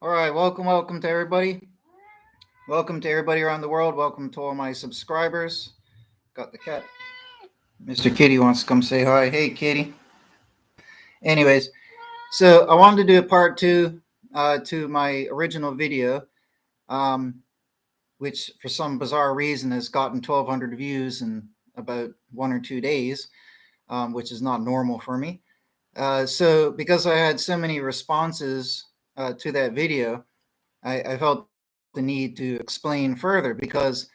All right, welcome to everybody. Welcome to everybody around the world. Welcome to all my subscribers. Got the cat. Mr. Kitty wants to come say hi. Hey, Kitty. Anyways, so I wanted to do a part two to my original video, um, which for some bizarre reason has gotten 1,200 views in about 1 or 2 days, which is not normal for me. So because I had so many responses to that video, I felt the need to explain further because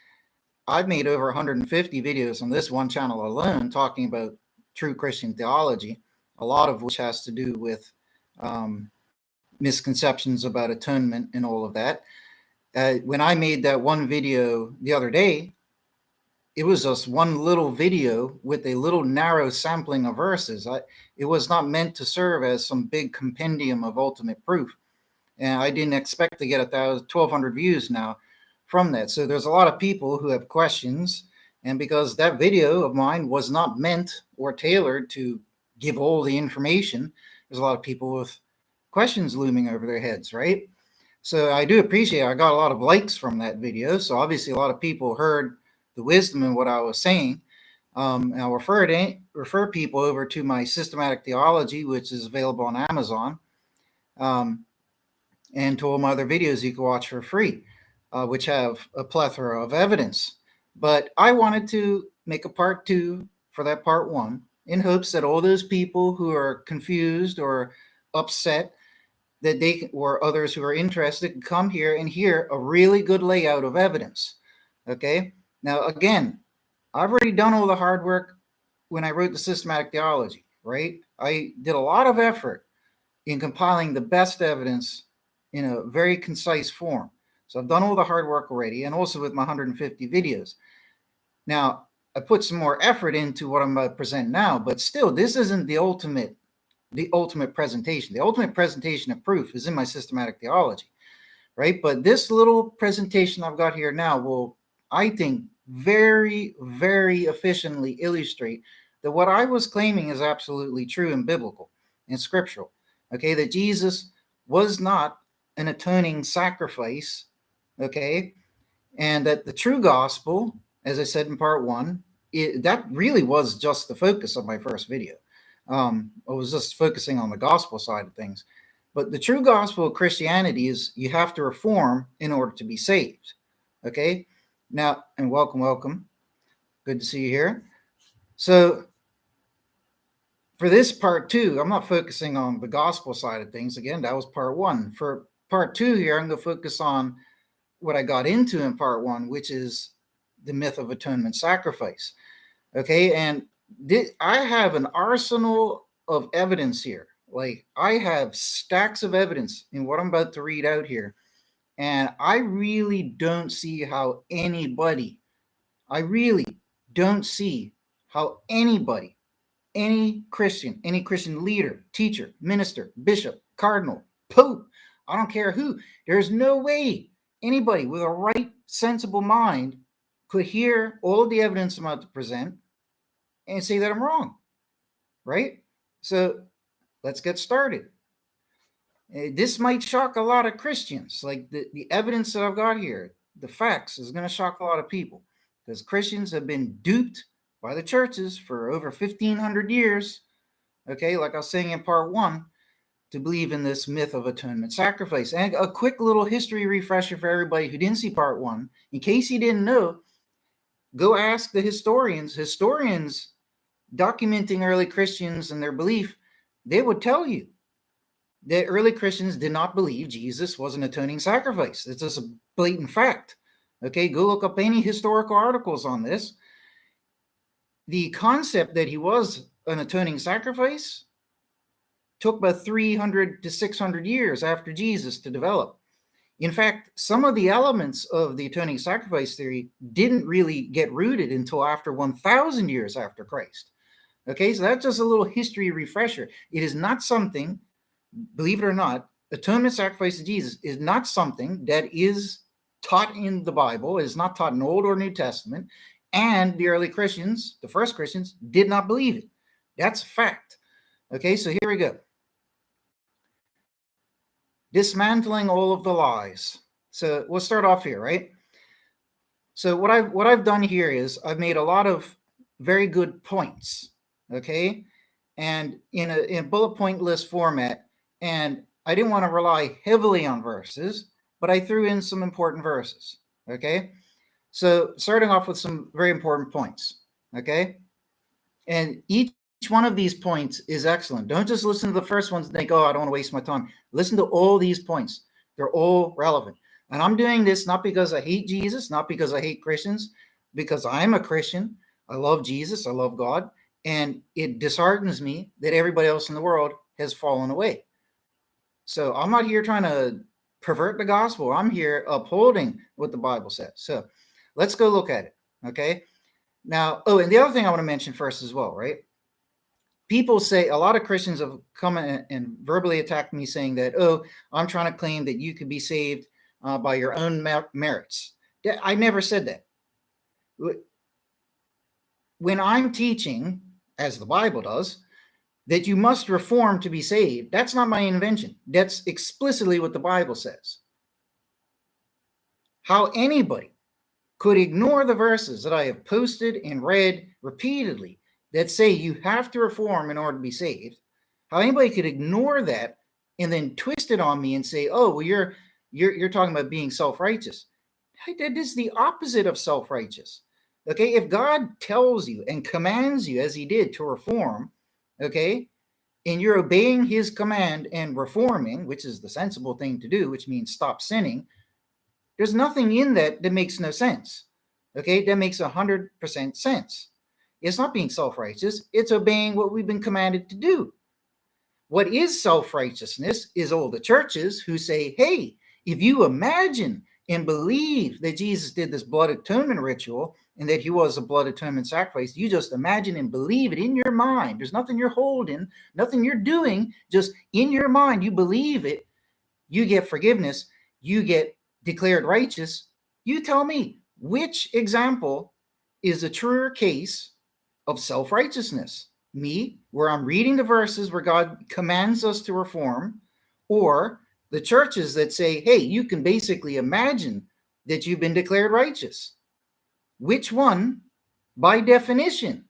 I've made over 150 videos on this one channel alone talking about true Christian theology, a lot of which has to do with misconceptions about atonement and all of that. When I made that one video the other day, it was just one little video with a little narrow sampling of verses. It was not meant to serve as some big compendium of ultimate proof. And I didn't expect to get 1,200 views now from that. So there's a lot of people who have questions, and because that video of mine was not meant or tailored to give all the information, there's a lot of people with questions looming over their heads, right? So I do appreciate I got a lot of likes from that video. So obviously a lot of people heard the wisdom in what I was saying. And I'll refer people over to my systematic theology, which is available on Amazon. And to all my other videos you can watch for free, which have a plethora of evidence. But I wanted to make a part two for that part one in hopes that all those people who are confused or upset, that they or others who are interested can come here and hear a really good layout of evidence. Okay? Now, again, I've already done all the hard work when I wrote the systematic theology, right? I did a lot of effort in compiling the best evidence in a very concise form. So I've done all the hard work already, and also with my 150 videos. Now, I put some more effort into what I'm about to present now, but still, this isn't the ultimate presentation. The ultimate presentation of proof is in my systematic theology, right? But this little presentation I've got here now will, I think, very, very efficiently illustrate that what I was claiming is absolutely true and biblical and scriptural. Okay, that Jesus was not an atoning sacrifice, okay, and that the true gospel, as I said in part one, that really was just the focus of my first video. I was just focusing on the gospel side of things. But the true gospel of Christianity is you have to reform in order to be saved. Okay? Now, and welcome. Good to see you here. So, for this part two, I'm not focusing on the gospel side of things. Again, that was part one. For part two here, I'm going to focus on what I got into in part one, which is the myth of atonement sacrifice. Okay? And I have an arsenal of evidence here. Like, I have stacks of evidence in what I'm about to read out here. And I really don't see how I really don't see how any Christian leader, teacher, minister, bishop, cardinal, pope, I don't care who, there's no way anybody with a right, sensible mind could hear all of the evidence I'm about to present and say that I'm wrong, right? So let's get started. This might shock a lot of Christians. Like the evidence that I've got here, the facts is going to shock a lot of people because Christians have been duped by the churches for over 1,500 years. Okay, like I was saying in part one, to believe in this myth of atonement sacrifice. And a quick little history refresher for everybody who didn't see part one. In case you didn't know, go ask the historians. Historians documenting early Christians and their belief, they would tell you that early Christians did not believe Jesus was an atoning sacrifice. It's just a blatant fact. Okay, go look up any historical articles on this. The concept that he was an atoning sacrifice took about 300 to 600 years after Jesus to develop. In fact, some of the elements of the atoning sacrifice theory didn't really get rooted until after 1,000 years after Christ. Okay, so that's just a little history refresher. It is not something, believe it or not, atonement sacrifice of Jesus is not something that is taught in the Bible. It is not taught in Old or New Testament. And the early Christians, the first Christians, did not believe it. That's a fact. Okay, so here we go. dismantling all of the lies. So we'll start off here, right? So what I've done here is I've made a lot of very good points, okay, and in bullet point list format. And I didn't want to rely heavily on verses, but I threw in some important verses, okay. So starting off with some very important points, okay, and each one of these points is excellent. Don't just listen to the first ones and think, oh, I don't want to waste my time. Listen to all these points. They're all relevant. And I'm doing this not because I hate Jesus, not because I hate Christians, because I'm a Christian. I love Jesus. I love God. And it disheartens me that everybody else in the world has fallen away. So I'm not here trying to pervert the gospel. I'm here upholding what the Bible says. So let's go look at it. Okay. Now, oh, and the other thing I want to mention first as well, right? People say, a lot of Christians have come and verbally attacked me saying that, oh, I'm trying to claim that you could be saved by your own merits. I never said that. When I'm teaching, as the Bible does, that you must reform to be saved, that's not my invention. That's explicitly what the Bible says. How anybody could ignore the verses that I have posted and read repeatedly that say you have to reform in order to be saved, how anybody could ignore that and then twist it on me and say, oh, well, you're talking about being self-righteous. That is the opposite of self-righteous. Okay, if God tells you and commands you, as he did, to reform, okay, and you're obeying his command and reforming, which is the sensible thing to do, which means stop sinning, there's nothing in that makes no sense. Okay, that makes 100% sense. It's not being self-righteous. It's obeying what we've been commanded to do. What is self-righteousness is all the churches who say, hey, if you imagine and believe that Jesus did this blood atonement ritual and that he was a blood atonement sacrifice, you just imagine and believe it in your mind. There's nothing you're holding, nothing you're doing, just in your mind, you believe it, you get forgiveness, you get declared righteous. You tell me, which example is a truer case of self-righteousness? Me, where I'm reading the verses where God commands us to reform, or the churches that say, hey, you can basically imagine that you've been declared righteous? Which one, by definition,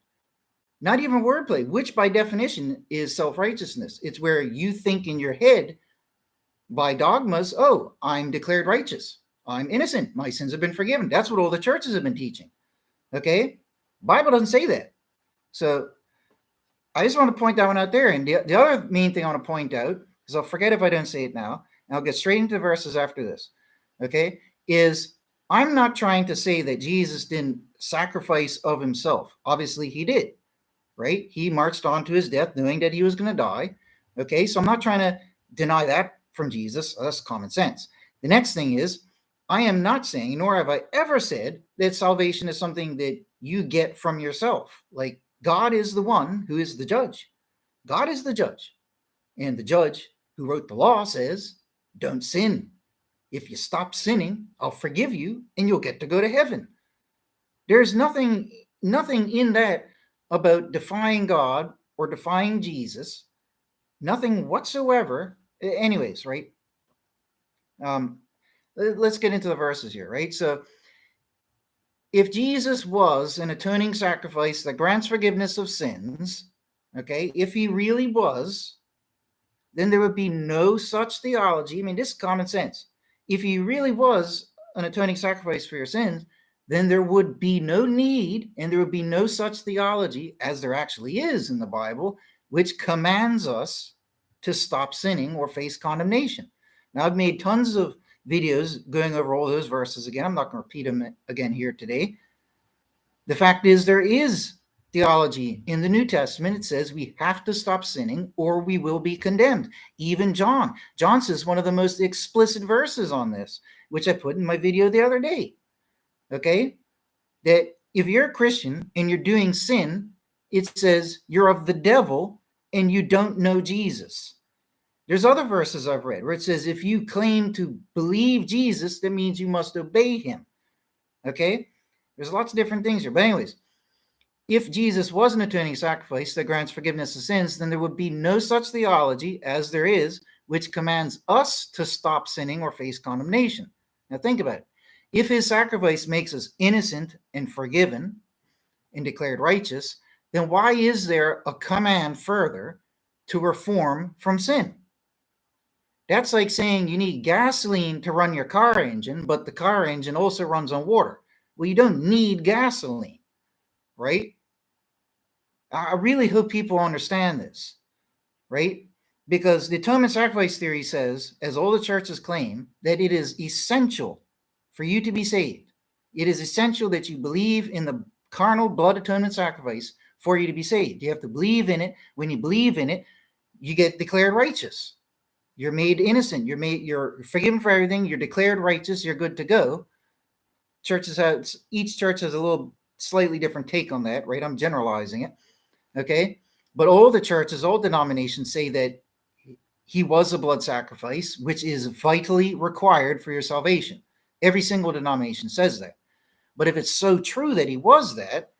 not even wordplay, which by definition is self-righteousness? It's where you think in your head by dogmas, oh, I'm declared righteous, I'm innocent, my sins have been forgiven. That's what all the churches have been teaching. Okay, Bible doesn't say that. So I just want to point that one out there. And the other main thing I want to point out, because I'll forget if I don't say it now, and I'll get straight into the verses after this, okay, is I'm not trying to say that Jesus didn't sacrifice of himself. Obviously he did, right? He marched on to his death knowing that he was going to die. Okay, so I'm not trying to deny that from Jesus. That's common sense. The next thing is, I am not saying, nor have I ever said, that salvation is something that you get from yourself. Like, God is the one who is the judge. God is the judge. And the judge who wrote the law says, don't sin. If you stop sinning, I'll forgive you and you'll get to go to heaven. There's nothing in that about defying God or defying Jesus. Nothing whatsoever. Anyways, right? Let's get into the verses here, right? So if Jesus was an atoning sacrifice that grants forgiveness of sins, okay, if he really was, then there would be no such theology. I mean, this is common sense. If he really was an atoning sacrifice for your sins, then there would be no need and there would be no such theology, as there actually is in the Bible, which commands us to stop sinning or face condemnation. Now, I've made tons of videos going over all those verses again. I'm not going to repeat them again here today. The fact is, there is theology in the New Testament. It says we have to stop sinning or we will be condemned. Even John says one of the most explicit verses on this, which I put in my video the other day. Okay, that if you're a Christian and you're doing sin, it says you're of the devil and you don't know Jesus. There's other verses I've read where it says if you claim to believe Jesus, that means you must obey him. Okay, there's lots of different things here. But anyways, if Jesus was an atoning sacrifice that grants forgiveness of sins, then there would be no such theology, as there is, which commands us to stop sinning or face condemnation. Now think about it. If his sacrifice makes us innocent and forgiven and declared righteous, then why is there a command further to reform from sin? That's like saying you need gasoline to run your car engine, but the car engine also runs on water. Well, you don't need gasoline, right? I really hope people understand this, right? Because the atonement sacrifice theory says, as all the churches claim, that it is essential for you to be saved. It is essential that you believe in the carnal blood atonement sacrifice for you to be saved. You have to believe in it. When you believe in it, you get declared righteous. You're made innocent. You're forgiven for everything. You're declared righteous. You're good to go. Each church has a little slightly different take on that, right? I'm generalizing it. Okay. But all the churches, all denominations say that he was a blood sacrifice, which is vitally required for your salvation. Every single denomination says that. But if it's so true that he was that,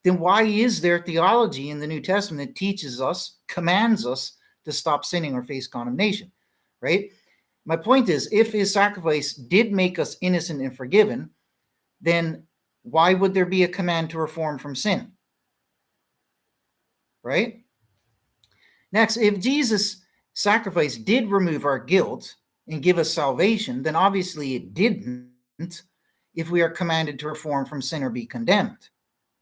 then why is there theology in the New Testament that teaches us, commands us to stop sinning or face condemnation, right? My point is, if his sacrifice did make us innocent and forgiven, then why would there be a command to reform from sin? Right? Next, if Jesus' sacrifice did remove our guilt and give us salvation, then obviously it didn't if we are commanded to reform from sin or be condemned.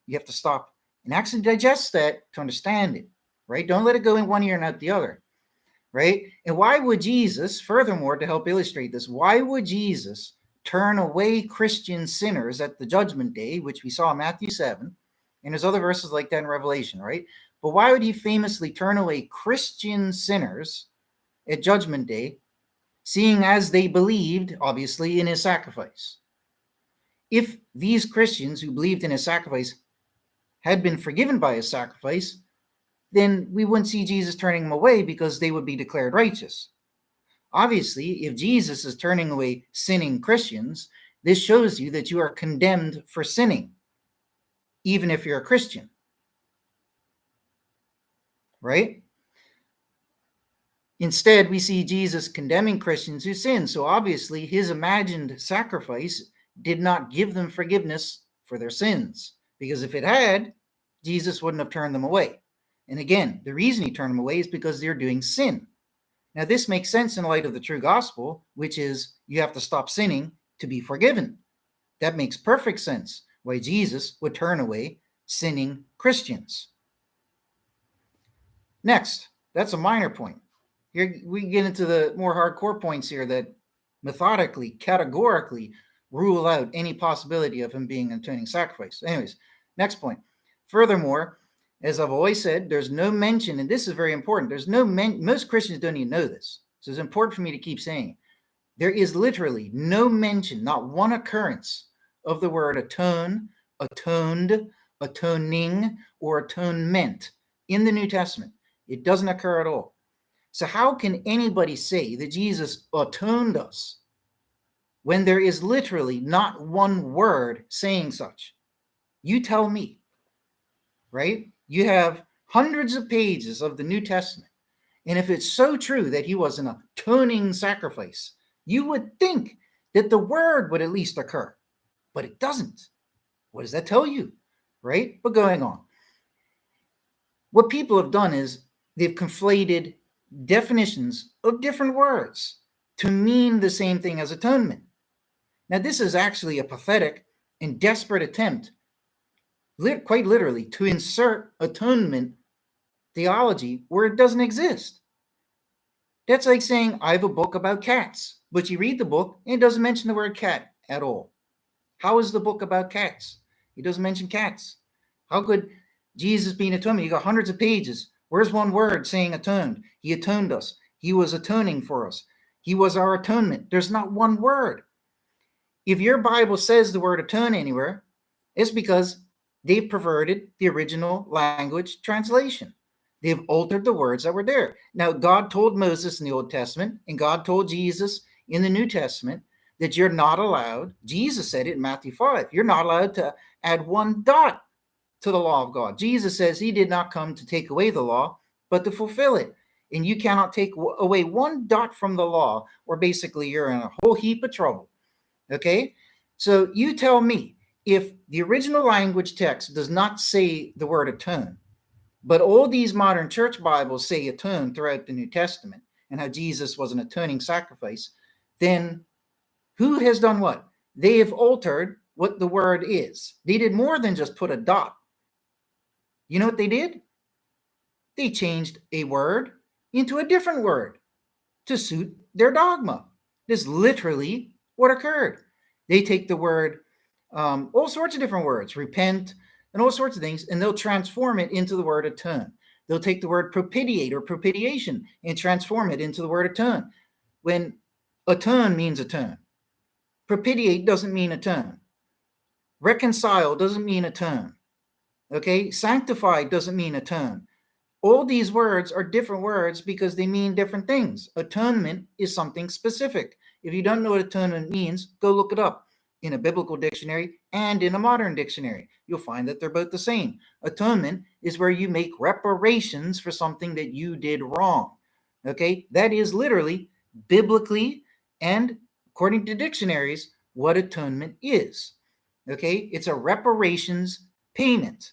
You have to stop and actually digest that to understand it, right? Don't let it go in one ear and out the other, right? And why would Jesus, furthermore, to help illustrate this, why would Jesus turn away Christian sinners at the judgment day, which we saw in Matthew 7, and there's other verses like that in Revelation, right? But why would he famously turn away Christian sinners at judgment day, seeing as they believed, obviously, in his sacrifice? If these Christians who believed in his sacrifice had been forgiven by his sacrifice, then we wouldn't see Jesus turning them away because they would be declared righteous. Obviously, if Jesus is turning away sinning Christians, this shows you that you are condemned for sinning, even if you're a Christian. Right? Instead, we see Jesus condemning Christians who sin. So obviously, his imagined sacrifice did not give them forgiveness for their sins. Because if it had, Jesus wouldn't have turned them away. And again, the reason he turned them away is because they're doing sin. Now, this makes sense in light of the true gospel, which is you have to stop sinning to be forgiven. That makes perfect sense why Jesus would turn away sinning Christians. Next, that's a minor point. Here we get into the more hardcore points here that methodically, categorically rule out any possibility of him being an atoning sacrifice. Anyways, next point. Furthermore, as I've always said, there's no mention, and this is very important. Most Christians don't even know this. So it's important for me to keep saying it. There is literally no mention, not one occurrence of the word atone, atoned, atoning, or atonement in the New Testament. It doesn't occur at all. So how can anybody say that Jesus atoned us when there is literally not one word saying such? You tell me, right? You have hundreds of pages of the New Testament. And if it's so true that he was an atoning sacrifice, you would think that the word would at least occur, but it doesn't. What does that tell you, right? But going on. What people have done is they've conflated definitions of different words to mean the same thing as atonement. Now, this is actually a pathetic and desperate attempt, quite literally, to insert atonement theology where it doesn't exist. That's like saying, I have a book about cats, but you read the book and it doesn't mention the word cat at all. How is the book about cats? It doesn't mention cats. How could Jesus be an atonement? You got hundreds of pages. Where's one word saying atoned? He atoned us. He was atoning for us. He was our atonement. There's not one word. If your Bible says the word atone anywhere, it's because they've perverted the original language translation. They've altered the words that were there. Now, God told Moses in the Old Testament, and God told Jesus in the New Testament that you're not allowed, Jesus said it in Matthew 5, you're not allowed to add one dot to the law of God. Jesus says he did not come to take away the law, but to fulfill it. and you cannot take away one dot from the law, or basically you're in a whole heap of trouble. Okay? So you tell me, if the original language text does not say the word atone, but all these modern church Bibles say atone throughout the New Testament and how Jesus was an atoning sacrifice, then who has done what? They have altered what the word is. They did more than just put a dot. You know what they did? They changed a word into a different word to suit their dogma. This is literally what occurred. They take the word, all sorts of different words, repent, and all sorts of things, and they'll transform it into the word atone. They'll take the word propitiate or propitiation and transform it into the word atone. When atone means atone, propitiate doesn't mean atone. Reconcile doesn't mean atone. Okay? Sanctify doesn't mean atone. All these words are different words because they mean different things. Atonement is something specific. If you don't know what atonement means, go look it up in a biblical dictionary and in a modern dictionary. You'll find that they're both the same. Atonement is where you make reparations for something that you did wrong. Okay? That is literally, biblically, and according to dictionaries, what atonement is. Okay? It's a reparations payment.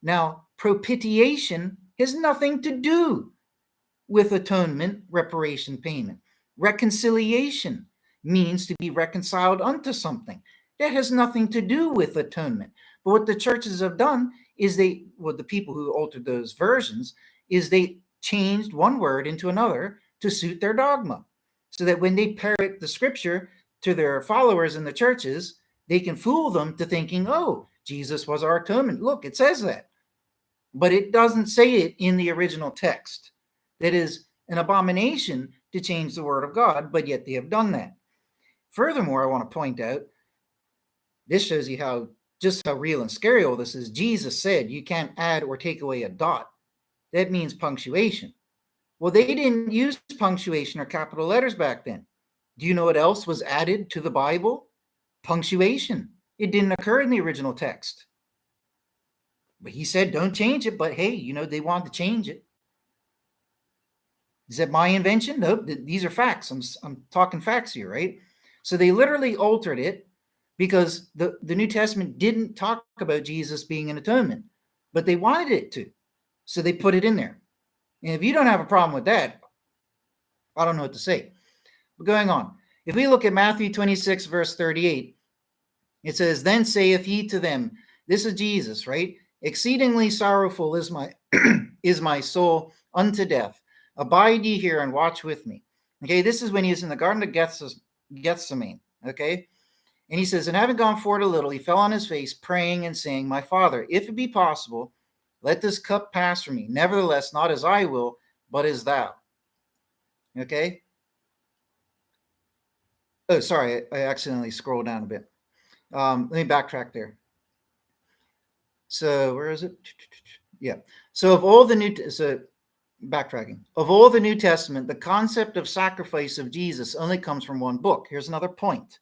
Now, propitiation has nothing to do with atonement, reparation, payment. Reconciliation means to be reconciled unto something. That has nothing to do with atonement. But what the churches have done is the people who altered those versions, is they changed one word into another to suit their dogma. So that when they parrot the scripture to their followers in the churches, they can fool them to thinking, oh, Jesus was our atonement. Look, it says that. But it doesn't say it in the original text. That is an abomination to change the word of God, but yet they have done that. Furthermore, I want to point out, this shows you how real and scary all this is. Jesus said you can't add or take away a dot. That means punctuation. Well, they didn't use punctuation or capital letters back then. Do you know what else was added to the Bible? Punctuation. It didn't occur in the original text. But he said, don't change it. But hey, they wanted to change it. Is that my invention? Nope. These are facts. I'm talking facts here, right? So they literally altered it because the New Testament didn't talk about Jesus being an atonement, but they wanted it to. So they put it in there. And if you don't have a problem with that, I don't know what to say. But going on. If we look at Matthew 26, verse 38, it says, then saith he to them, this is Jesus, right? Exceedingly sorrowful is my is my soul unto death. Abide ye here and watch with me. Okay, this is when he is in the Garden of Gethsemane. Okay, and he says, and having gone forward a little, he fell on his face, praying and saying, my Father, if it be possible, let this cup pass from me. Nevertheless, not as I will, but as thou. Okay. Oh, sorry, I accidentally scrolled down a bit. Let me backtrack there. So where is it? Yeah. So of all the backtracking, of all the New Testament, the concept of sacrifice of Jesus only comes from one book. Here's another point.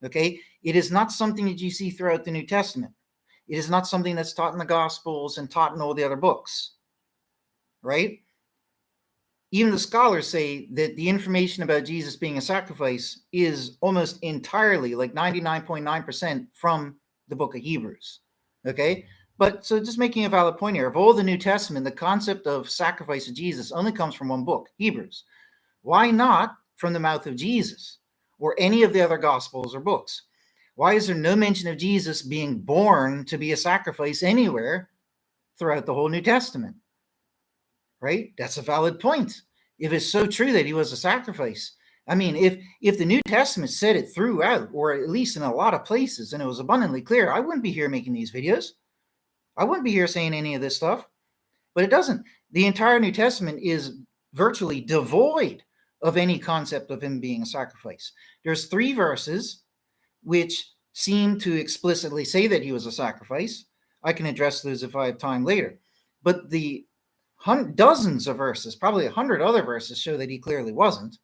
Okay. It is not something that you see throughout the New Testament. It is not something that's taught in the Gospels and taught in all the other books. Right? Even the scholars say that the information about Jesus being a sacrifice is almost entirely, like 99.9%, from the book of Hebrews. Okay? But so just making a valid point here, of all the New Testament, the concept of sacrifice of Jesus only comes from one book, Hebrews. Why not from the mouth of Jesus or any of the other Gospels or books? Why is there no mention of Jesus being born to be a sacrifice anywhere throughout the whole New Testament? Right? That's a valid point. If it's so true that he was a sacrifice. I mean, if the New Testament said it throughout, or at least in a lot of places, and it was abundantly clear, I wouldn't be here making these videos. I wouldn't be here saying any of this stuff. But it doesn't. The entire New Testament is virtually devoid of any concept of him being a sacrifice. There's 3 verses which seem to explicitly say that he was a sacrifice. I can address those if I have time later. But the dozens of verses, probably 100 other verses, show that he clearly wasn't.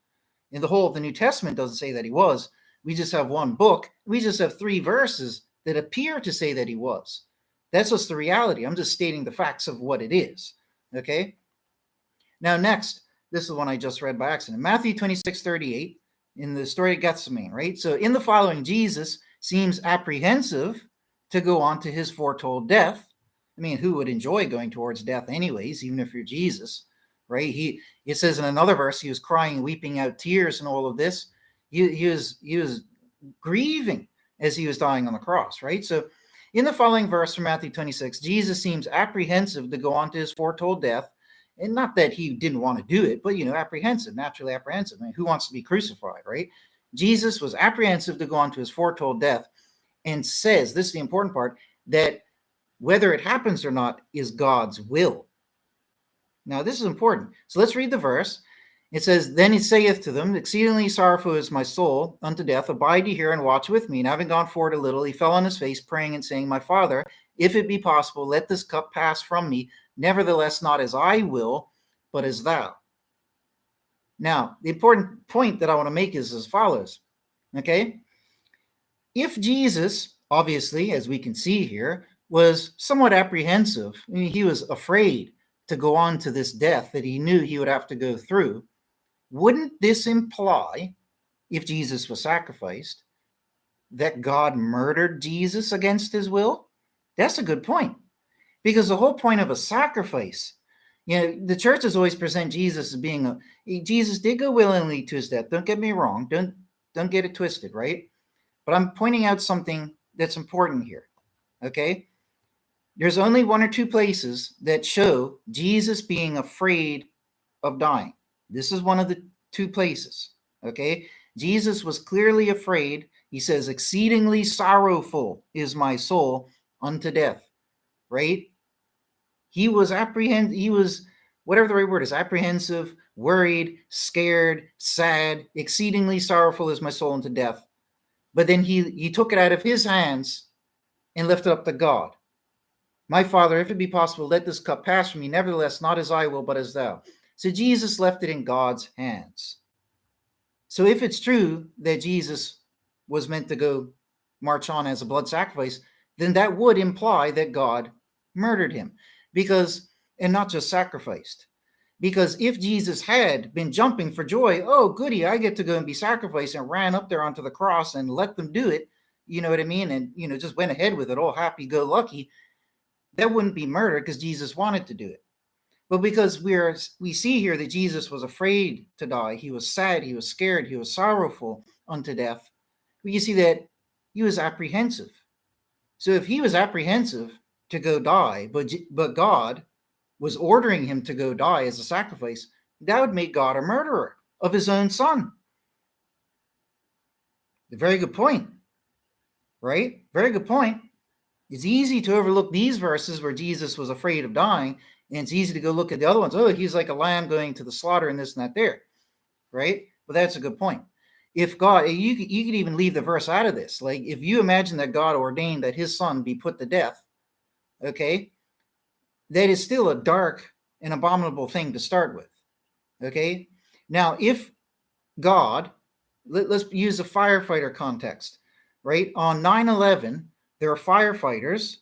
And the whole of the New Testament doesn't say that he was. We just have one book. We just have 3 verses that appear to say that he was. That's just the reality. I'm just stating the facts of what it is. Okay? Now, next, This is one I just read by accident. Matthew 26:38 in the story of Gethsemane, right? So in the following, Jesus seems apprehensive to go on to his foretold death. I mean, who would enjoy going towards death anyways, even if you're Jesus, right? It says in another verse, he was crying, weeping out tears and all of this. He was grieving as he was dying on the cross, right? So in the following verse from Matthew 26, Jesus seems apprehensive to go on to his foretold death. And not that he didn't want to do it, but, apprehensive, naturally apprehensive. I mean, who wants to be crucified, right? Jesus was apprehensive to go on to his foretold death and says, this is the important part, that whether it happens or not is God's will. Now, this is important. So let's read the verse. It says, then he saith to them, exceedingly sorrowful is my soul unto death. Abide ye here and watch with me. And having gone forward a little, he fell on his face, praying and saying, my Father, if it be possible, let this cup pass from me. Nevertheless, not as I will, but as thou. Now, the important point that I want to make is as follows. Okay? If Jesus, obviously, as we can see here, was somewhat apprehensive, I mean, he was afraid to go on to this death that he knew he would have to go through, wouldn't this imply, if Jesus was sacrificed, that God murdered Jesus against his will? That's a good point. Because the whole point of a sacrifice, the churches always present Jesus as being Jesus did go willingly to his death. Don't get me wrong. Don't get it twisted, right? But I'm pointing out something that's important here. Okay? There's only one or two places that show Jesus being afraid of dying. This is one of the two places. Okay? Jesus was clearly afraid. He says, exceedingly sorrowful is my soul unto death. Right? He was whatever the right word is, apprehensive, worried, scared, sad, exceedingly sorrowful is my soul unto death. But then he took it out of his hands and lifted up to God. My Father, if it be possible, let this cup pass from me. Nevertheless, not as I will, but as thou. So Jesus left it in God's hands. So if it's true that Jesus was meant to go march on as a blood sacrifice, then that would imply that God murdered him. And not just sacrificed. Because if Jesus had been jumping for joy, oh, goody, I get to go and be sacrificed, and ran up there onto the cross and let them do it, you know what I mean? And, just went ahead with it, all happy-go-lucky, that wouldn't be murder because Jesus wanted to do it. But because we see here that Jesus was afraid to die, he was sad, he was scared, he was sorrowful unto death, you see that he was apprehensive. So if he was apprehensive to go die, but God was ordering him to go die as a sacrifice, that would make God a murderer of his own son. A very good point, right? Very good point. It's easy to overlook these verses where Jesus was afraid of dying, and it's easy to go look at the other ones. Oh, he's like a lamb going to the slaughter and this and that there, right? But that's a good point. If God, you could even leave the verse out of this. Like if you imagine that God ordained that his son be put to death, okay, that is still a dark and abominable thing to start with, okay? Now, if God, let's use a firefighter context, right? On 9/11, there are firefighters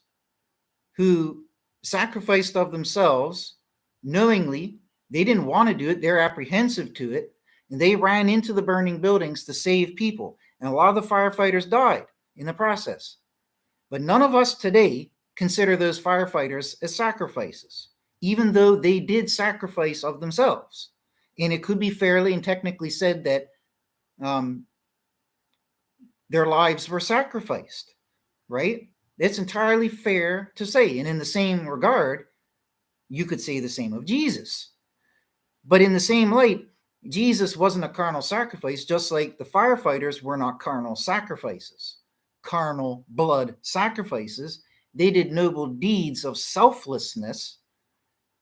who sacrificed of themselves knowingly. They didn't want to do it. They're apprehensive to it. And they ran into the burning buildings to save people. And a lot of the firefighters died in the process. But none of us today consider those firefighters as sacrifices, even though they did sacrifice of themselves. And it could be fairly and technically said that their lives were sacrificed, right? That's entirely fair to say. And in the same regard, you could say the same of Jesus. But in the same light, Jesus wasn't a carnal sacrifice, just like the firefighters were not carnal sacrifices, carnal blood sacrifices. They did noble deeds of selflessness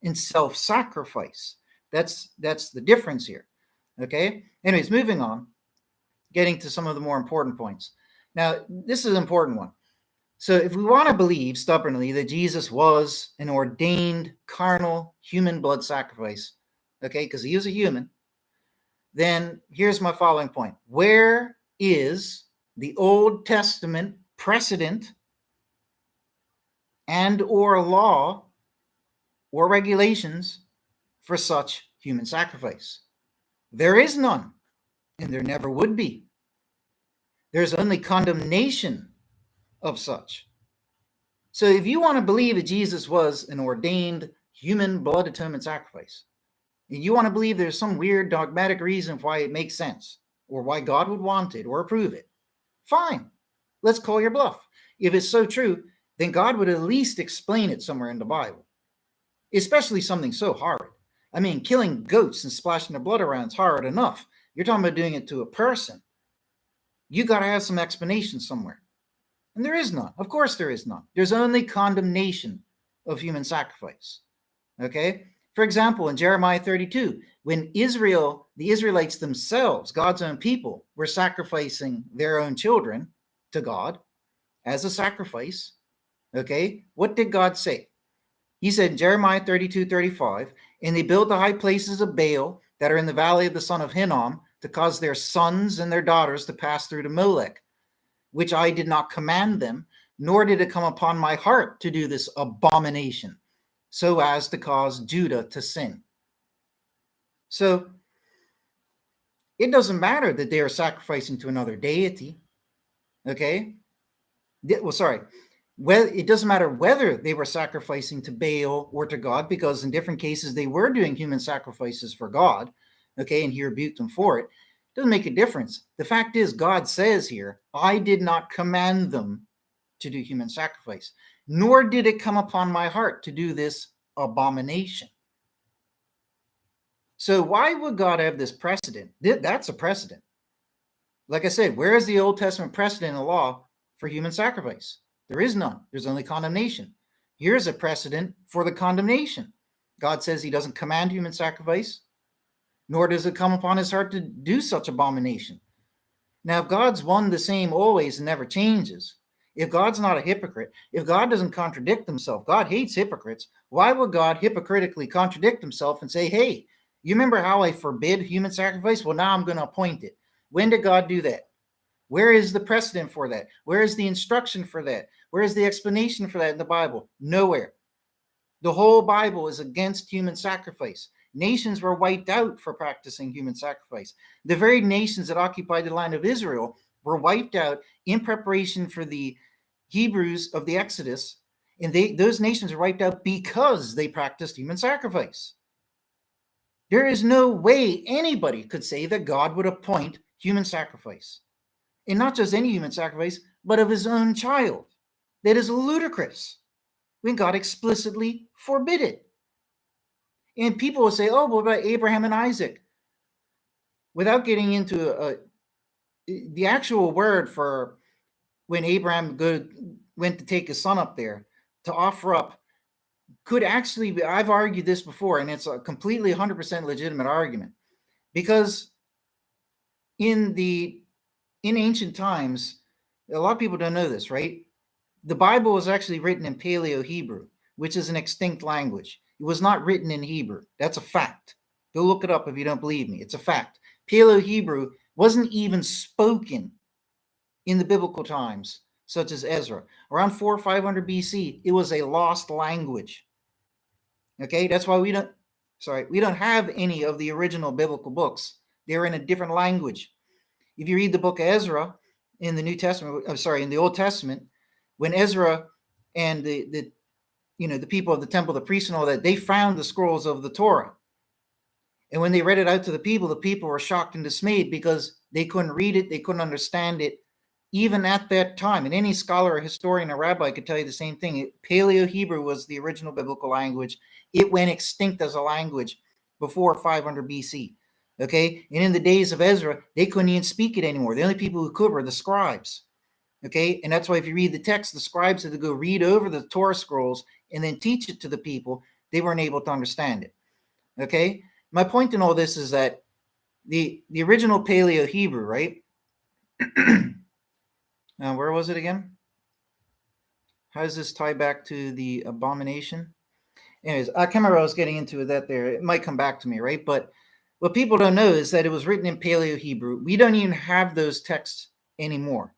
and self-sacrifice. That's the difference here. Okay? Anyways, moving on, getting to some of the more important points. Now, this is an important one. So if we want to believe stubbornly that Jesus was an ordained carnal human blood sacrifice, okay, because he was a human, then here's my following point. Where is the Old Testament precedent and or law or regulations for such human sacrifice. There is none, and there never would be. There's only condemnation of such. So if you want to believe that Jesus was an ordained human blood atonement sacrifice, and you want to believe there's some weird dogmatic reason why it makes sense, or why God would want it or approve it, fine. Let's call your bluff. If it's so true, then God would at least explain it somewhere in the Bible, especially something so hard. I mean, killing goats and splashing their blood around is hard enough. You're talking about doing it to a person. You got to have some explanation somewhere. And there is none. Of course there is none. There's only condemnation of human sacrifice. Okay? For example, in Jeremiah 32, when the Israelites themselves, God's own people, were sacrificing their own children to God as a sacrifice, okay, what did God say? He said in Jeremiah 32:35, and they built the high places of Baal that are in the valley of the son of Hinnom to cause their sons and their daughters to pass through to Molech, which I did not command them, nor did it come upon my heart to do this abomination, so as to cause Judah to sin. So it doesn't matter that they are sacrificing to another deity. Okay? Well, sorry. Well, it doesn't matter whether they were sacrificing to Baal or to God, because in different cases they were doing human sacrifices for God. Okay, and he rebuked them for it. It doesn't make a difference. The fact is, God says here, I did not command them to do human sacrifice, nor did it come upon my heart to do this abomination. So why would God have this precedent? That's a precedent. Like I said, where is the Old Testament precedent in the law for human sacrifice? There is none. There's only condemnation. Here's a precedent for the condemnation. God says he doesn't command human sacrifice, nor does it come upon his heart to do such abomination. Now, if God's one the same always and never changes, if God's not a hypocrite, if God doesn't contradict himself, God hates hypocrites, why would God hypocritically contradict himself and say, hey, you remember how I forbid human sacrifice? Well, now I'm going to appoint it. When did God do that? Where is the precedent for that? Where is the instruction for that? Where is the explanation for that in the Bible? Nowhere. The whole Bible is against human sacrifice. Nations were wiped out for practicing human sacrifice. The very nations that occupied the land of Israel were wiped out in preparation for the Hebrews of the Exodus, and those nations were wiped out because they practiced human sacrifice. There is no way anybody could say that God would appoint human sacrifice. And not just any human sacrifice, but of his own child. That is ludicrous when God explicitly forbid it. And people will say, oh, what about Abraham and Isaac? Without getting into the actual word for when Abraham went to take his son up there to offer up, could actually be, I've argued this before, and it's a completely 100% legitimate argument. Because in ancient times, a lot of people don't know this, right? The Bible was actually written in Paleo-Hebrew, which is an extinct language. It was not written in Hebrew. That's a fact. Go look it up if you don't believe me. It's a fact. Paleo-Hebrew wasn't even spoken in the biblical times, such as Ezra. Around 400 or 500 BC, it was a lost language. Okay, that's why we don't have any of the original biblical books. They're in a different language. If you read the book of Ezra in the New Testament, in the Old Testament, when Ezra and the people of the temple, the priests and all that, they found the scrolls of the Torah. And when they read it out to the people were shocked and dismayed because they couldn't read it, they couldn't understand it, even at that time. And any scholar, or historian, or rabbi could tell you the same thing. Paleo-Hebrew was the original biblical language. It went extinct as a language before 500 BC. Okay, and in the days of Ezra, they couldn't even speak it anymore. The only people who could were the scribes. Okay, and that's why if you read the text, the scribes had to go read over the Torah scrolls and then teach it to the people. They weren't able to understand it. Okay, my point in all this is that the original Paleo-Hebrew, right? Where was it again? How does this tie back to the abomination? Anyways, I can't remember I was getting into that there. It might come back to me, right? But what people don't know is that it was written in Paleo-Hebrew. We don't even have those texts anymore.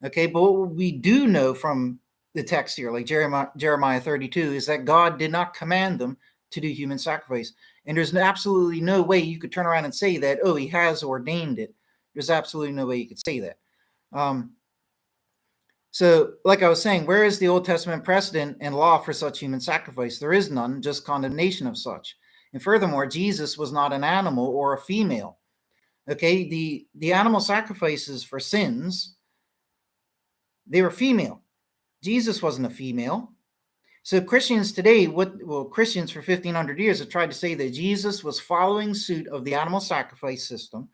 Okay, but what we do know from the text here, like Jeremiah 32, is that God did not command them to do human sacrifice. And there's absolutely no way you could turn around and say that, oh, he has ordained it. There's absolutely no way you could say that. So, like I was saying, where is the Old Testament precedent and law for such human sacrifice? There is none, just condemnation of such. And furthermore, Jesus was not an animal or a female. Okay, the animal sacrifices for sins, they were female. Jesus wasn't a female. So Christians today, Christians for 1,500 years have tried to say that Jesus was following suit of the animal sacrifice system.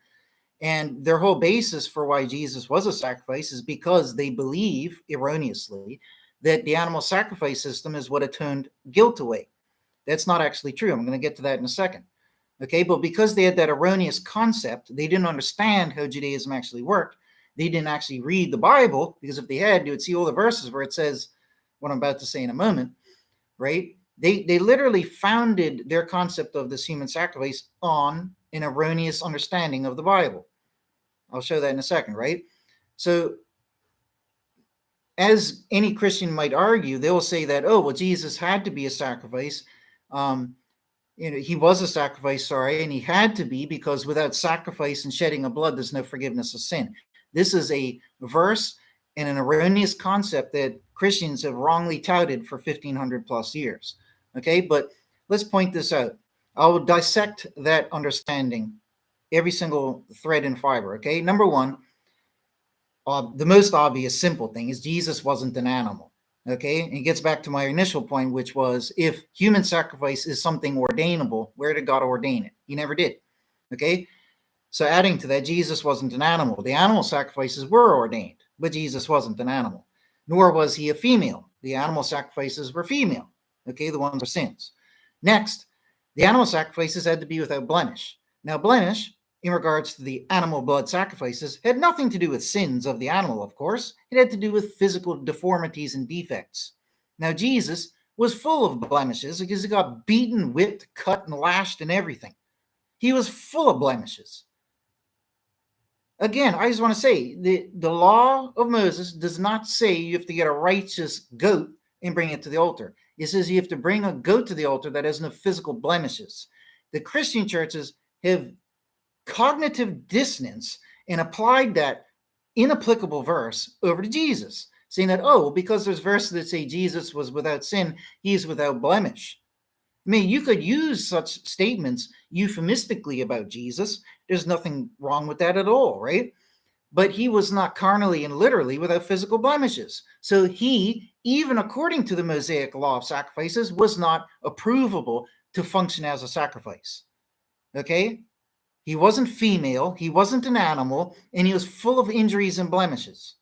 And their whole basis for why Jesus was a sacrifice is because they believe, erroneously, that the animal sacrifice system is what atoned guilt away. That's not actually true. I'm going to get to that in a second. Okay, but because they had that erroneous concept, they didn't understand how Judaism actually worked. They didn't actually read the Bible, because if they had, they would see all the verses where it says what I'm about to say in a moment, right? They literally founded their concept of this human sacrifice on an erroneous understanding of the Bible. I'll show that in a second, right? So, as any Christian might argue, they'll say that, oh, well, Jesus had to be a sacrifice. He was a sacrifice, and he had to be, because without sacrifice and shedding of blood, there's no forgiveness of sin. This is a verse and an erroneous concept that Christians have wrongly touted for 1,500 plus years. Okay, but let's point this out. I will dissect that understanding, every single thread and fiber. Okay, number one, the most obvious, simple thing is Jesus wasn't an animal. Okay, and it gets back to my initial point, which was, if human sacrifice is something ordainable, where did God ordain it? He never did. Okay, so adding to that, Jesus wasn't an animal. The animal sacrifices were ordained, but Jesus wasn't an animal, nor was he a female. The animal sacrifices were female. Okay, the ones for sins. Next, the animal sacrifices had to be without blemish. Now, blemish, in regards to the animal blood sacrifices, had nothing to do with sins of the animal, of course. It had to do with physical deformities and defects. Now, Jesus was full of blemishes because he got beaten, whipped, cut, and lashed and everything. He was full of blemishes. Again, I just want to say, the law of Moses does not say you have to get a righteous goat and bring it to the altar. It says you have to bring a goat to the altar that has no physical blemishes. The Christian churches have cognitive dissonance and applied that inapplicable verse over to Jesus, saying that, oh, because there's verses that say Jesus was without sin, he's without blemish. I mean, you could use such statements euphemistically about Jesus. There's nothing wrong with that at all, right? But he was not carnally and literally without physical blemishes. So he, even according to the Mosaic law of sacrifices, was not approvable to function as a sacrifice. Okay? He wasn't female, he wasn't an animal, and he was full of injuries and blemishes.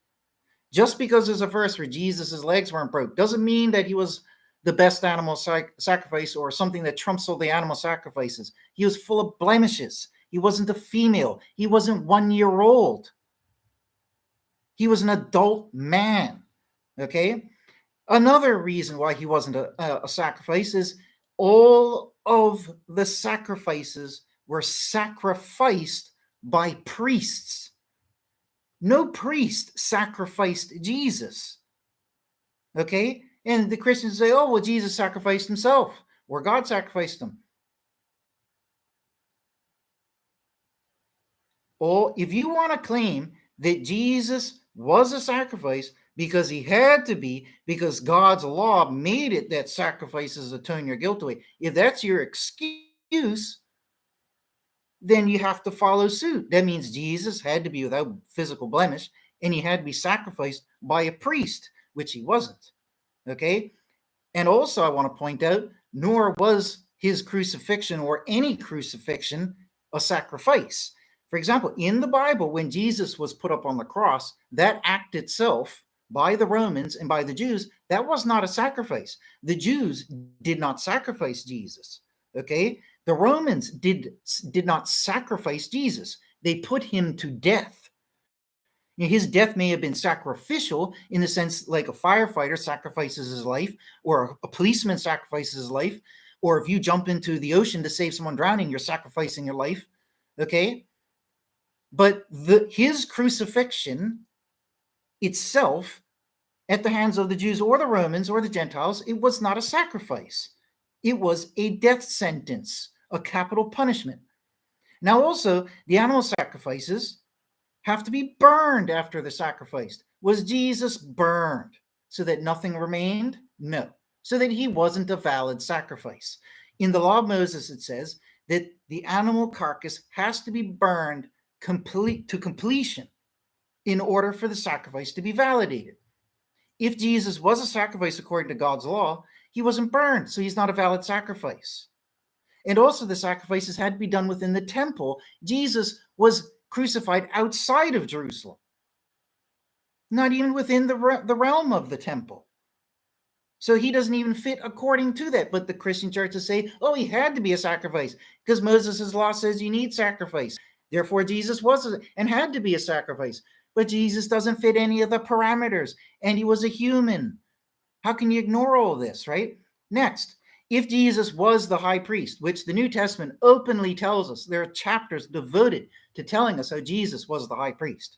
Just because there's a verse where Jesus' legs weren't broke doesn't mean that he was the best animal sacrifice or something that trumps all the animal sacrifices. He was full of blemishes. He wasn't a female. He wasn't 1 year old. He was an adult man. Okay? Another reason why he wasn't a sacrifice is all of the sacrifices were sacrificed by priests. No priest sacrificed Jesus. Okay? And the Christians say, oh, well, Jesus sacrificed himself, or God sacrificed him. Or if you want to claim that Jesus was a sacrifice because he had to be, because God's law made it that sacrifices atone your guilt away, if that's your excuse, then you have to follow suit. That means Jesus had to be without physical blemish, and he had to be sacrificed by a priest, which he wasn't. Okay? And also, I want to point out, nor was his crucifixion or any crucifixion a sacrifice. For example, in the Bible, when Jesus was put up on the cross, that act itself, by the Romans and by the Jews, that was not a sacrifice. The Jews did not sacrifice Jesus. Okay? The Romans did not sacrifice Jesus. They put him to death. His death may have been sacrificial in the sense like a firefighter sacrifices his life, or a policeman sacrifices his life, or if you jump into the ocean to save someone drowning, you're sacrificing your life. Okay? But his crucifixion itself, at the hands of the Jews or the Romans or the Gentiles, it was not a sacrifice. It was a death sentence a capital punishment. Now also, the animal sacrifices have to be burned after they're sacrificed. Was Jesus burned so that nothing remained? No, so that he wasn't a valid sacrifice. In the law of Moses, it says that the animal carcass has to be burned to completion in order for the sacrifice to be validated. If Jesus was a sacrifice according to God's law, he wasn't burned, so he's not a valid sacrifice. And also the sacrifices had to be done within the temple. Jesus was crucified outside of Jerusalem, not even within the realm of the temple. So he doesn't even fit according to that. But the Christian churches say, oh, he had to be a sacrifice because Moses' law says you need sacrifice. Therefore, Jesus was and had to be a sacrifice. But Jesus doesn't fit any of the parameters, and he was a human. How can you ignore all this, right? Next, if Jesus was the high priest, which the New Testament openly tells us, there are chapters devoted to telling us how Jesus was the high priest,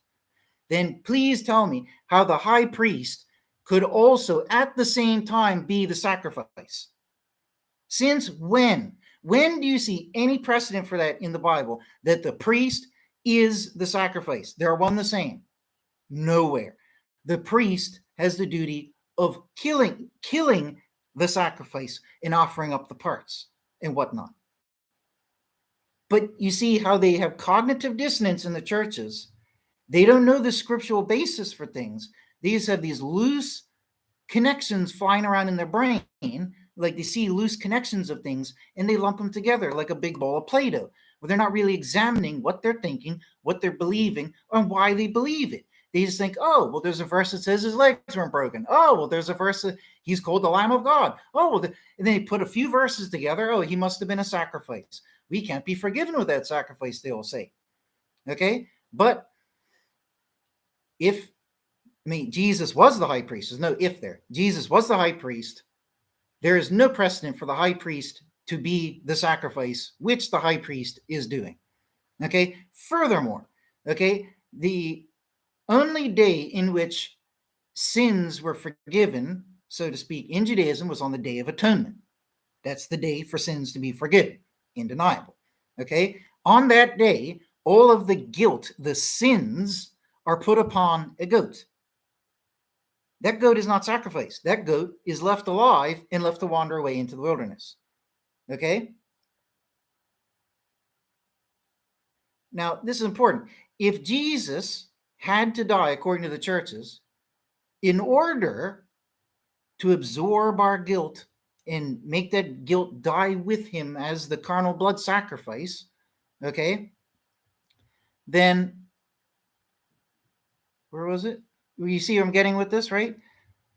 then please tell me how the high priest could also at the same time be the sacrifice. Since when? When do you see any precedent for that in the Bible, that the priest is the sacrifice? They're one the same. Nowhere. The priest has the duty of killing the sacrifice and offering up the parts and whatnot. But you see how they have cognitive dissonance in the churches. They don't know the scriptural basis for things. They just have these loose connections flying around in their brain, like they see loose connections of things, and they lump them together like a big ball of Play-Doh, where they're not really examining what they're thinking, what they're believing, and why they believe it. They just think, oh, well, there's a verse that says his legs weren't broken. Oh, well, there's a verse that he's called the Lamb of God. Oh, well, and then they put a few verses together. Oh, he must have been a sacrifice. We can't be forgiven with that sacrifice, they will say. Okay? But Jesus was the high priest. There's no if there. Jesus was the high priest. There is no precedent for the high priest to be the sacrifice, which the high priest is doing. Okay? Furthermore, okay, the only day in which sins were forgiven, so to speak, in Judaism was on the Day of Atonement. That's the day for sins to be forgiven, undeniable. Okay? On that day, all of the guilt, the sins, are put upon a goat. That goat is not sacrificed. That goat is left alive and left to wander away into the wilderness. Okay? Now, this is important. If Jesus had to die, according to the churches, in order to absorb our guilt and make that guilt die with him as the carnal blood sacrifice, okay, then, where was it? You see where I'm getting with this, right?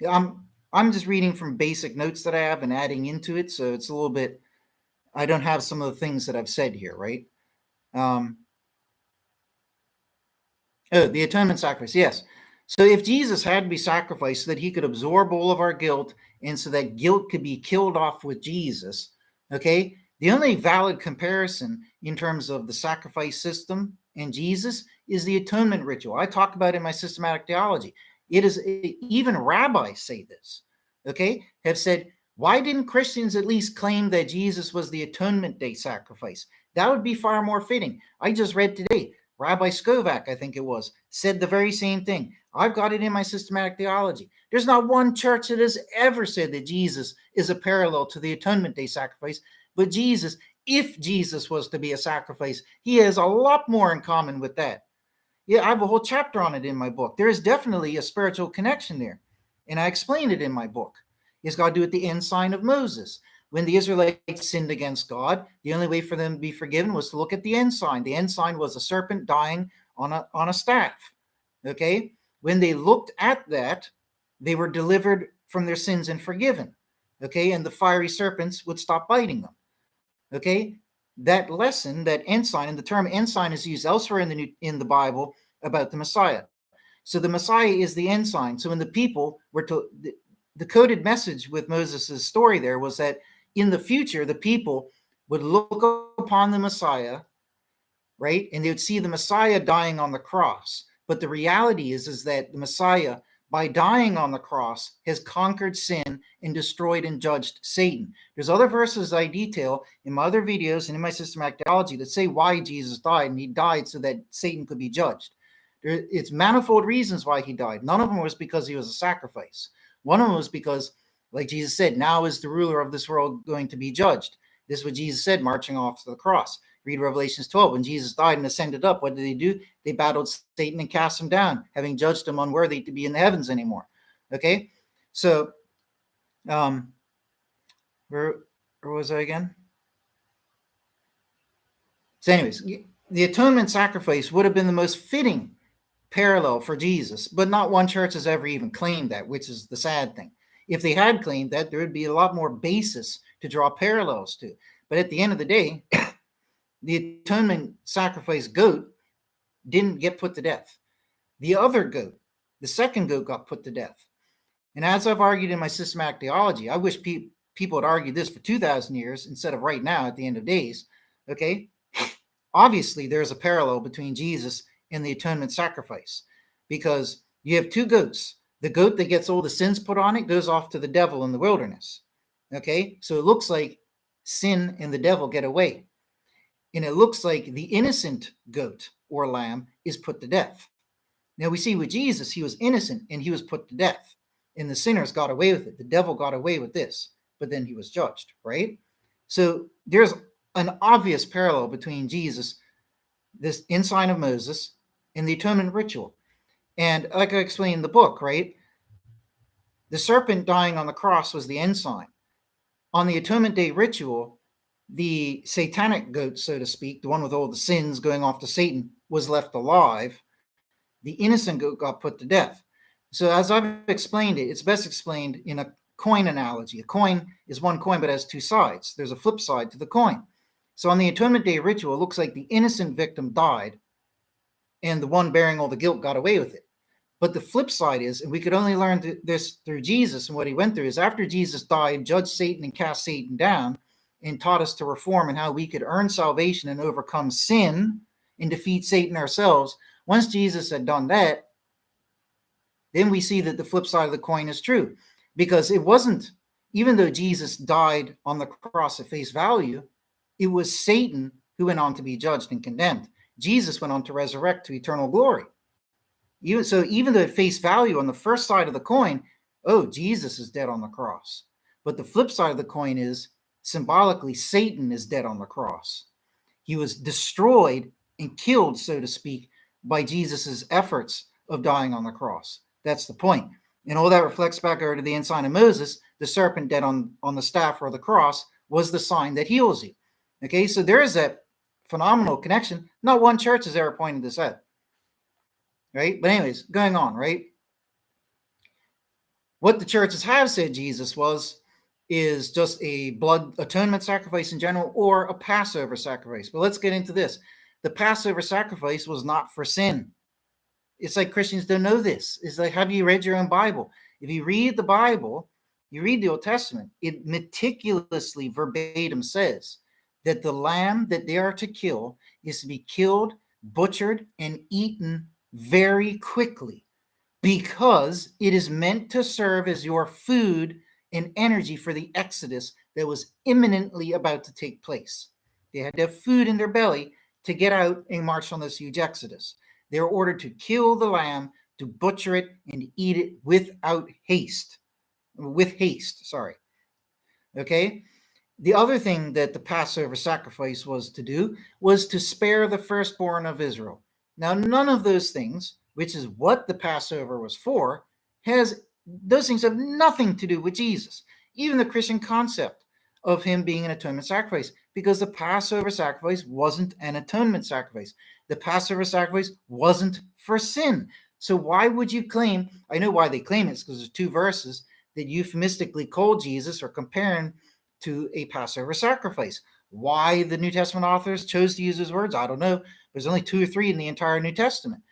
I'm just reading from basic notes that I have and adding into it, so it's a little bit, I don't have some of the things that I've said here, right? The atonement sacrifice, yes. So if Jesus had to be sacrificed so that he could absorb all of our guilt and so that guilt could be killed off with Jesus, okay, the only valid comparison in terms of the sacrifice system and Jesus is the atonement ritual. I talk about it in my systematic theology. It is, even rabbis say this, okay, have said, why didn't Christians at least claim that Jesus was the atonement day sacrifice? That would be far more fitting. I just read today, Rabbi Skovak, I think it was, said the very same thing. I've got it in my systematic theology. There's not one church that has ever said that Jesus is a parallel to the atonement day sacrifice, but Jesus, if Jesus was to be a sacrifice, he has a lot more in common with that. Yeah, I have a whole chapter on it in my book. There is definitely a spiritual connection there, and I explain it in my book. It's got to do with the ensign of Moses. When the Israelites sinned against God, the only way for them to be forgiven was to look at the ensign. The ensign was a serpent dying on a staff. Okay? When they looked at that, they were delivered from their sins and forgiven. Okay? And the fiery serpents would stop biting them. Okay? That lesson, that ensign, and the term ensign is used elsewhere in the Bible about the Messiah. So the Messiah is the ensign. So when the people were to, the coded message with Moses' story there was that in the future, the people would look upon the Messiah, right? And they would see the Messiah dying on the cross. But the reality is that the Messiah, by dying on the cross, has conquered sin and destroyed and judged Satan. There's other verses I detail in my other videos and in my systematic theology that say why Jesus died, and he died so that Satan could be judged. It's manifold reasons why he died. None of them was because he was a sacrifice. One of them was because, like Jesus said, now is the ruler of this world going to be judged. This is what Jesus said, marching off to the cross. Read Revelations 12. When Jesus died and ascended up, what did they do? They battled Satan and cast him down, having judged him unworthy to be in the heavens anymore. Okay? So, where was I again? So anyways, the atonement sacrifice would have been the most fitting parallel for Jesus, but not one church has ever even claimed that, which is the sad thing. If they had claimed that, there would be a lot more basis to draw parallels to. But at the end of the day, the atonement sacrifice goat didn't get put to death. The other goat, the second goat, got put to death. And as I've argued in my systematic theology, I wish people had argued this for 2,000 years instead of right now at the end of days. Okay? Obviously, there's a parallel between Jesus and the atonement sacrifice, because you have two goats. The goat that gets all the sins put on it goes off to the devil in the wilderness. Okay? So it looks like sin and the devil get away. And it looks like the innocent goat or lamb is put to death. Now we see with Jesus, he was innocent and he was put to death. And the sinners got away with it. The devil got away with this, but then he was judged, right? So there's an obvious parallel between Jesus, this ensign of Moses, and the atonement ritual. And like I explained in the book, right? The serpent dying on the cross was the ensign. On the atonement day ritual, the satanic goat, so to speak, the one with all the sins going off to Satan, was left alive. The innocent goat got put to death. So as I've explained it, it's best explained in a coin analogy. A coin is one coin, but has two sides. There's a flip side to the coin. So on the atonement day ritual, it looks like the innocent victim died and the one bearing all the guilt got away with it. But the flip side is, and we could only learn this through Jesus and what he went through, is after Jesus died, judged Satan and cast Satan down, and taught us to reform and how we could earn salvation and overcome sin and defeat Satan ourselves. Once Jesus had done that, then we see that the flip side of the coin is true, because it wasn't, even though Jesus died on the cross at face value, it was Satan who went on to be judged and condemned. Jesus went on to resurrect to eternal glory. Even though at face value on the first side of the coin, oh, Jesus is dead on the cross. But the flip side of the coin is, symbolically, Satan is dead on the cross. He was destroyed and killed, so to speak, by Jesus's efforts of dying on the cross. That's the point. And all that reflects back over to the ensign of Moses. The serpent dead on the staff or the cross was the sign that heals you. Okay, so there is that phenomenal connection. Not one church has ever pointed this out. Right? But anyways, going on, right? What the churches have said Jesus was is just a blood atonement sacrifice in general, or a Passover sacrifice. But let's get into this. The Passover sacrifice was not for sin. It's like Christians don't know this. It's like, have you read your own Bible? If you read the Bible, you read the Old Testament, it meticulously verbatim says that the lamb that they are to kill is to be killed, butchered, and eaten very quickly, because it is meant to serve as your food and energy for the exodus that was imminently about to take place. They had to have food in their belly to get out and march on this huge exodus. They were ordered to kill the lamb, to butcher it, and eat it without haste. With haste, sorry. Okay? The other thing that the Passover sacrifice was to do was to spare the firstborn of Israel. Now, none of those things, which is what the Passover was for, those things have nothing to do with Jesus. Even the Christian concept of him being an atonement sacrifice, because the Passover sacrifice wasn't an atonement sacrifice. The Passover sacrifice wasn't for sin. So why would you claim, I know why they claim it, because there's two verses that euphemistically call Jesus or compare him to a Passover sacrifice. Why the New Testament authors chose to use those words, I don't know. There's only 2 or 3 in the entire New Testament.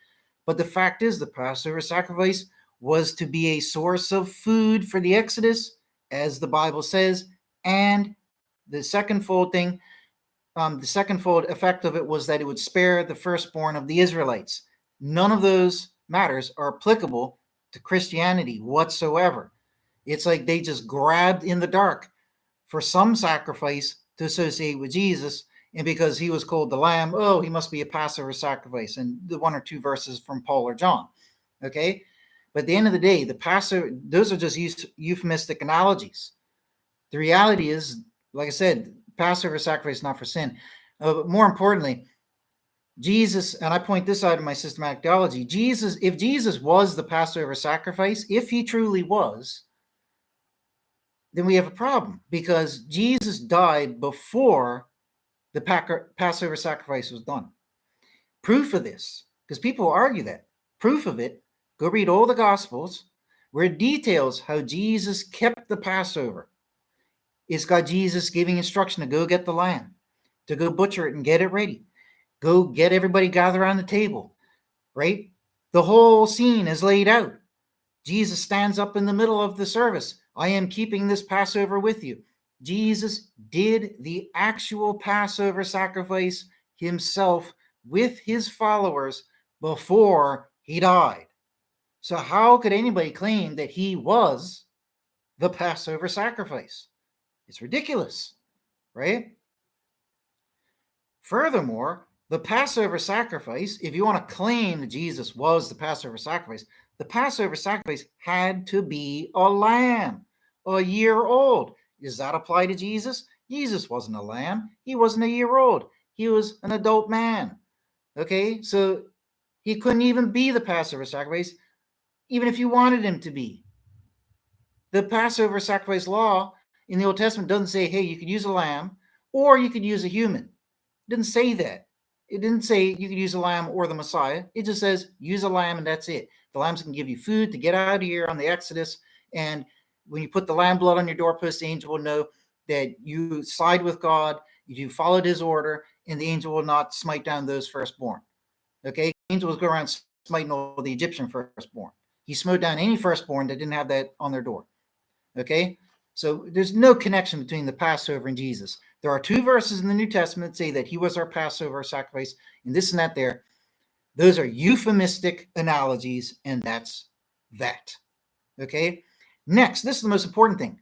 But the fact is, the Passover sacrifice was to be a source of food for the Exodus, as the Bible says. And the second-fold thing, the second-fold effect of it was that it would spare the firstborn of the Israelites. None of those matters are applicable to Christianity whatsoever. It's like they just grabbed in the dark for some sacrifice to associate with Jesus. And because he was called the Lamb, oh, he must be a Passover sacrifice. And the one or two verses from Paul or John. Okay? But at the end of the day, the Passover, those are just euphemistic analogies. The reality is, like I said, Passover sacrifice is not for sin. But more importantly, Jesus, and I point this out in my systematic theology, if Jesus was the Passover sacrifice, if he truly was, then we have a problem, because Jesus died before the Passover sacrifice was done. Proof of this, because people argue that, proof of it, go read all the Gospels where it details how Jesus kept the Passover. It's got Jesus giving instruction to go get the lamb, to go butcher it and get it ready. Go get everybody gather around the table, right? The whole scene is laid out. Jesus stands up in the middle of the service. I am keeping this Passover with you. Jesus did the actual Passover sacrifice himself with his followers before he died. So how could anybody claim that he was the Passover sacrifice? It's ridiculous, right? Furthermore, the Passover sacrifice, if you want to claim that Jesus was the Passover sacrifice, the Passover sacrifice had to be a lamb, a year old. Does that apply to Jesus? Jesus wasn't a lamb. He wasn't a year old. He was an adult man. Okay, so he couldn't even be the Passover sacrifice, even if you wanted him to be. The Passover sacrifice law in the Old Testament doesn't say, hey, you could use a lamb or you could use a human. It didn't say that. It didn't say you could use a lamb or the Messiah. It just says use a lamb and that's it. The lambs can give you food to get out of here on the Exodus. And when you put the lamb blood on your doorpost, the angel will know that you side with God, you followed his order, and the angel will not smite down those firstborn. Okay? The angel was going around smiting all the Egyptian firstborn. He smote down any firstborn that didn't have that on their door. Okay? So there's no connection between the Passover and Jesus. There are two verses in the New Testament that say that he was our Passover sacrifice, and this and that there. Those are euphemistic analogies, and that's that. Okay? Next, this is the most important thing.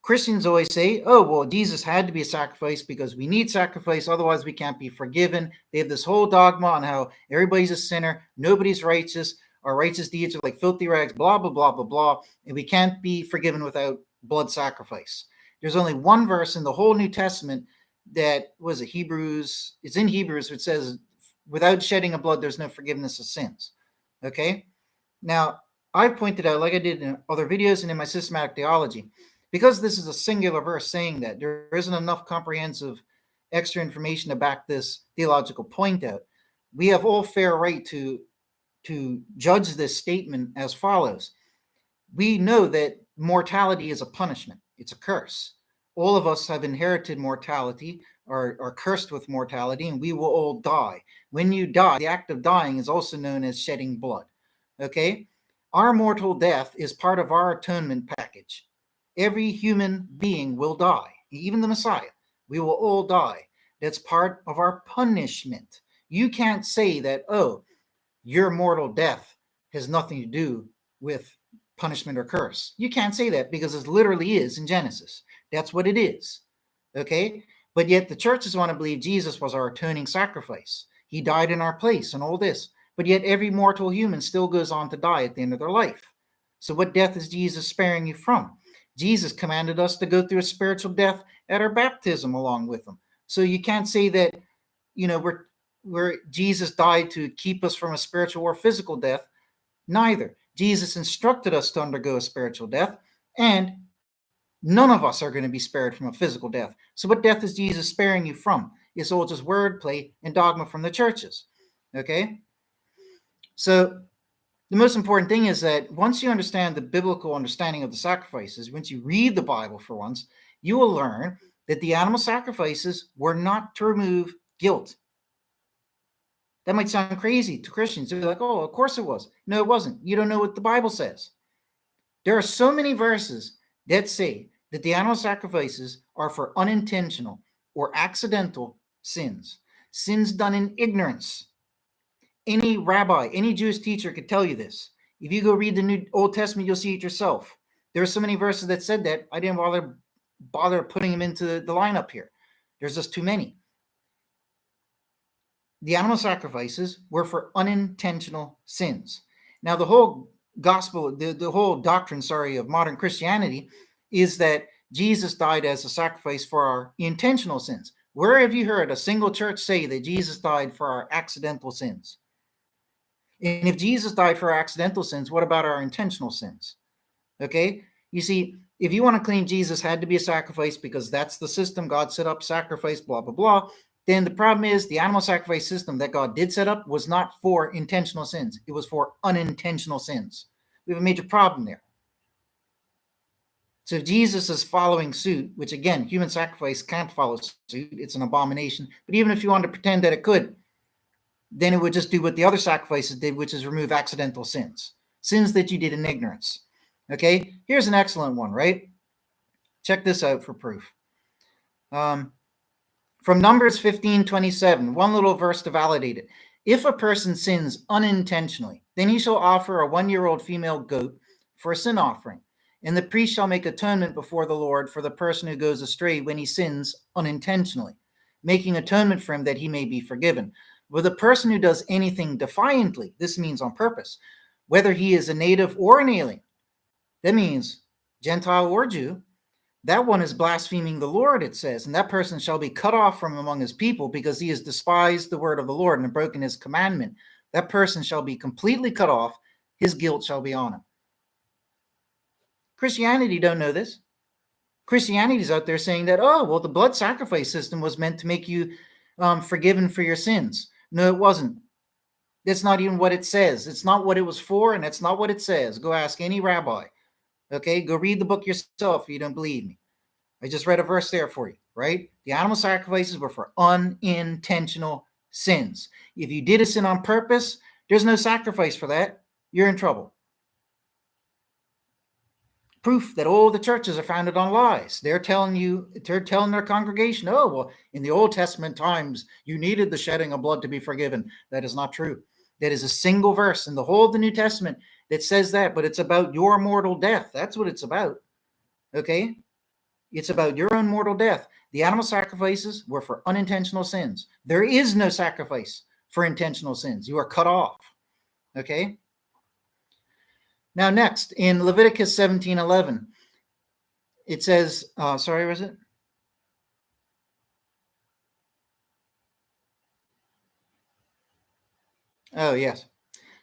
Christians always say, oh, well, Jesus had to be a sacrifice because we need sacrifice, otherwise we can't be forgiven. They have this whole dogma on how everybody's a sinner, nobody's righteous, our righteous deeds are like filthy rags, blah, blah, blah, blah, blah, and we can't be forgiven without blood sacrifice. There's only one verse in the whole New Testament that was Hebrews. It's in Hebrews, which says, without shedding of blood, there's no forgiveness of sins. Okay? Now, I've pointed out, like I did in other videos and in my systematic theology, because this is a singular verse saying that, there isn't enough comprehensive extra information to back this theological point out. We have all fair right to judge this statement as follows. We know that mortality is a punishment. It's a curse. All of us have inherited mortality, or are cursed with mortality, and we will all die. When you die, the act of dying is also known as shedding blood. Okay? Our mortal death is part of our atonement package. Every human being will die, even the Messiah. We will all die. That's part of our punishment. You can't say that, oh, your mortal death has nothing to do with punishment or curse. You can't say that, because it literally is in Genesis. That's what it is. Okay? But yet the churches want to believe Jesus was our atoning sacrifice. He died in our place and all this. But yet every mortal human still goes on to die at the end of their life. So what death is Jesus sparing you from? Jesus commanded us to go through a spiritual death at our baptism along with him. So you can't say that, where Jesus died to keep us from a spiritual or physical death. Neither. Jesus instructed us to undergo a spiritual death, and none of us are going to be spared from a physical death. So what death is Jesus sparing you from? It's all just wordplay and dogma from the churches. Okay? So the most important thing is that once you understand the biblical understanding of the sacrifices, once you read the Bible for once, you will learn that the animal sacrifices were not to remove guilt. That might sound crazy to Christians. They're like, oh, of course it was. No, it wasn't. You don't know what the Bible says. There are so many verses that say that the animal sacrifices are for unintentional or accidental sins, sins done in ignorance. Any rabbi, any Jewish teacher could tell you this. If you go read the New Old Testament, you'll see it yourself. There are so many verses that said that I didn't bother putting them into the lineup here. There's just too many. The animal sacrifices were for unintentional sins. Now, the whole gospel, the whole doctrine, of modern Christianity is that Jesus died as a sacrifice for our intentional sins. Where have you heard a single church say that Jesus died for our accidental sins? And if Jesus died for our accidental sins, what about our intentional sins? Okay? You see, if you want to claim Jesus had to be a sacrifice because that's the system God set up, sacrifice, blah, blah, blah, then the problem is the animal sacrifice system that God did set up was not for intentional sins. It was for unintentional sins. We have a major problem there. So if Jesus is following suit, which again, human sacrifice can't follow suit, it's an abomination. But even if you wanted to pretend that it could, then it would just do what the other sacrifices did, which is remove accidental sins, sins that you did in ignorance. Okay, here's an excellent one, right? Check this out for proof. From Numbers 15:27, one little verse to validate it. If a person sins unintentionally, then he shall offer a 1-year-old female goat for a sin offering. And the priest shall make atonement before the Lord for the person who goes astray when he sins unintentionally, making atonement for him that he may be forgiven. But the person who does anything defiantly, this means on purpose, whether he is a native or an alien, that means Gentile or Jew, that one is blaspheming the Lord, it says, and that person shall be cut off from among his people because he has despised the word of the Lord and broken his commandment. That person shall be completely cut off. His guilt shall be on him. Christianity don't know this. Christianity's out there saying that, oh, well, the blood sacrifice system was meant to make you forgiven for your sins. No, it wasn't. That's not even what it says. It's not what it was for, and that's not what it says. Go ask any rabbi. Okay, go read the book yourself if you don't believe me. I just read a verse there for you, right? The animal sacrifices were for unintentional sins. If you did a sin on purpose, there's no sacrifice for that. You're in trouble. Proof that all the churches are founded on lies. They're telling their congregation, oh, well, in the Old Testament times, you needed the shedding of blood to be forgiven. That is not true. That is a single verse in the whole of the New Testament that says that, but it's about your mortal death. That's what it's about. Okay? It's about your own mortal death. The animal sacrifices were for unintentional sins. There is no sacrifice for intentional sins. You are cut off. Okay? Now, next, in Leviticus 17:11, it says, sorry, was it? Oh, yes.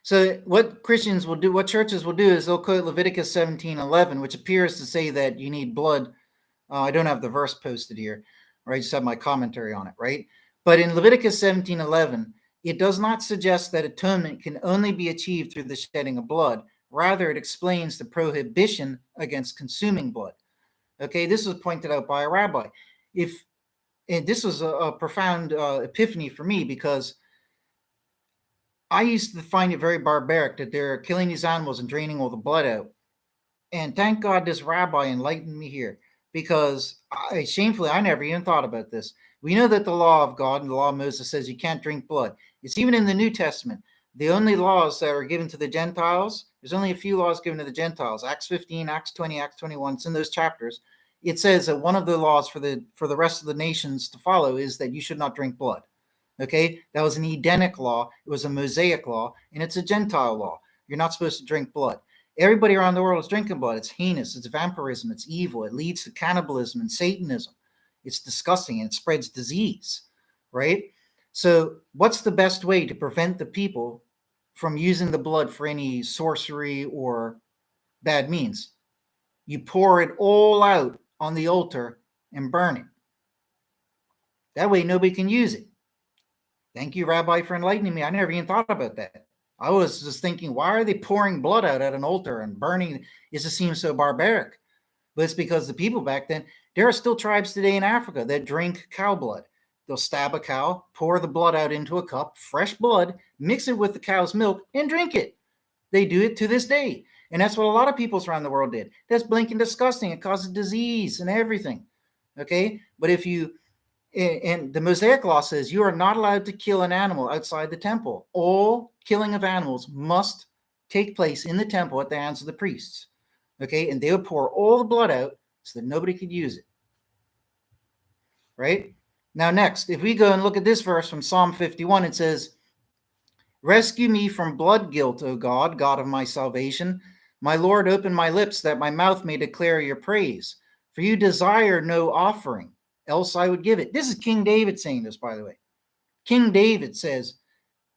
So what Christians will do, what churches will do is they'll quote Leviticus 17:11, which appears to say that you need blood. I don't have the verse posted here, or I just have my commentary on it, right? But in Leviticus 17:11, it does not suggest that atonement can only be achieved through the shedding of blood. Rather, it explains the prohibition against consuming blood. Okay, this was pointed out by a rabbi. And this was a profound epiphany for me, because I used to find it very barbaric that they're killing these animals and draining all the blood out. And thank God this rabbi enlightened me here, because shamefully, I never even thought about this. We know that the law of God and the law of Moses says you can't drink blood. It's even in the New Testament. The only laws that are given to the Gentiles, there's only a few laws given to the Gentiles. Acts 15, Acts 20, Acts 21, it's in those chapters. It says that one of the laws for the rest of the nations to follow is that you should not drink blood. Okay, that was an Edenic law. It was a Mosaic law, and it's a Gentile law. You're not supposed to drink blood. Everybody around the world is drinking blood. It's heinous. It's vampirism. It's evil. It leads to cannibalism and Satanism. It's disgusting, and it spreads disease, right? So what's the best way to prevent the people from using the blood for any sorcery or bad means? You pour it all out on the altar and burn it. That way nobody can use it. Thank you, Rabbi, for enlightening me. I never even thought about that. I was just thinking, why are they pouring blood out at an altar and burning? It just seems so barbaric. But it's because the people back then, there are still tribes today in Africa that drink cow blood. They'll stab a cow, pour the blood out into a cup, fresh blood, mix it with the cow's milk, and drink it. They do it to this day. And that's what a lot of peoples around the world did. That's blinking disgusting. It causes disease and everything. Okay? But if you, and the Mosaic law says you are not allowed to kill an animal outside the temple. All killing of animals must take place in the temple at the hands of the priests. Okay, and they would pour all the blood out so that nobody could use it. Right? Now, next, if we go and look at this verse from Psalm 51, it says, "Rescue me from blood guilt, O God, God of my salvation. My Lord, open my lips that my mouth may declare your praise. For you desire no offering, else I would give it." This is King David saying this, by the way. King David says,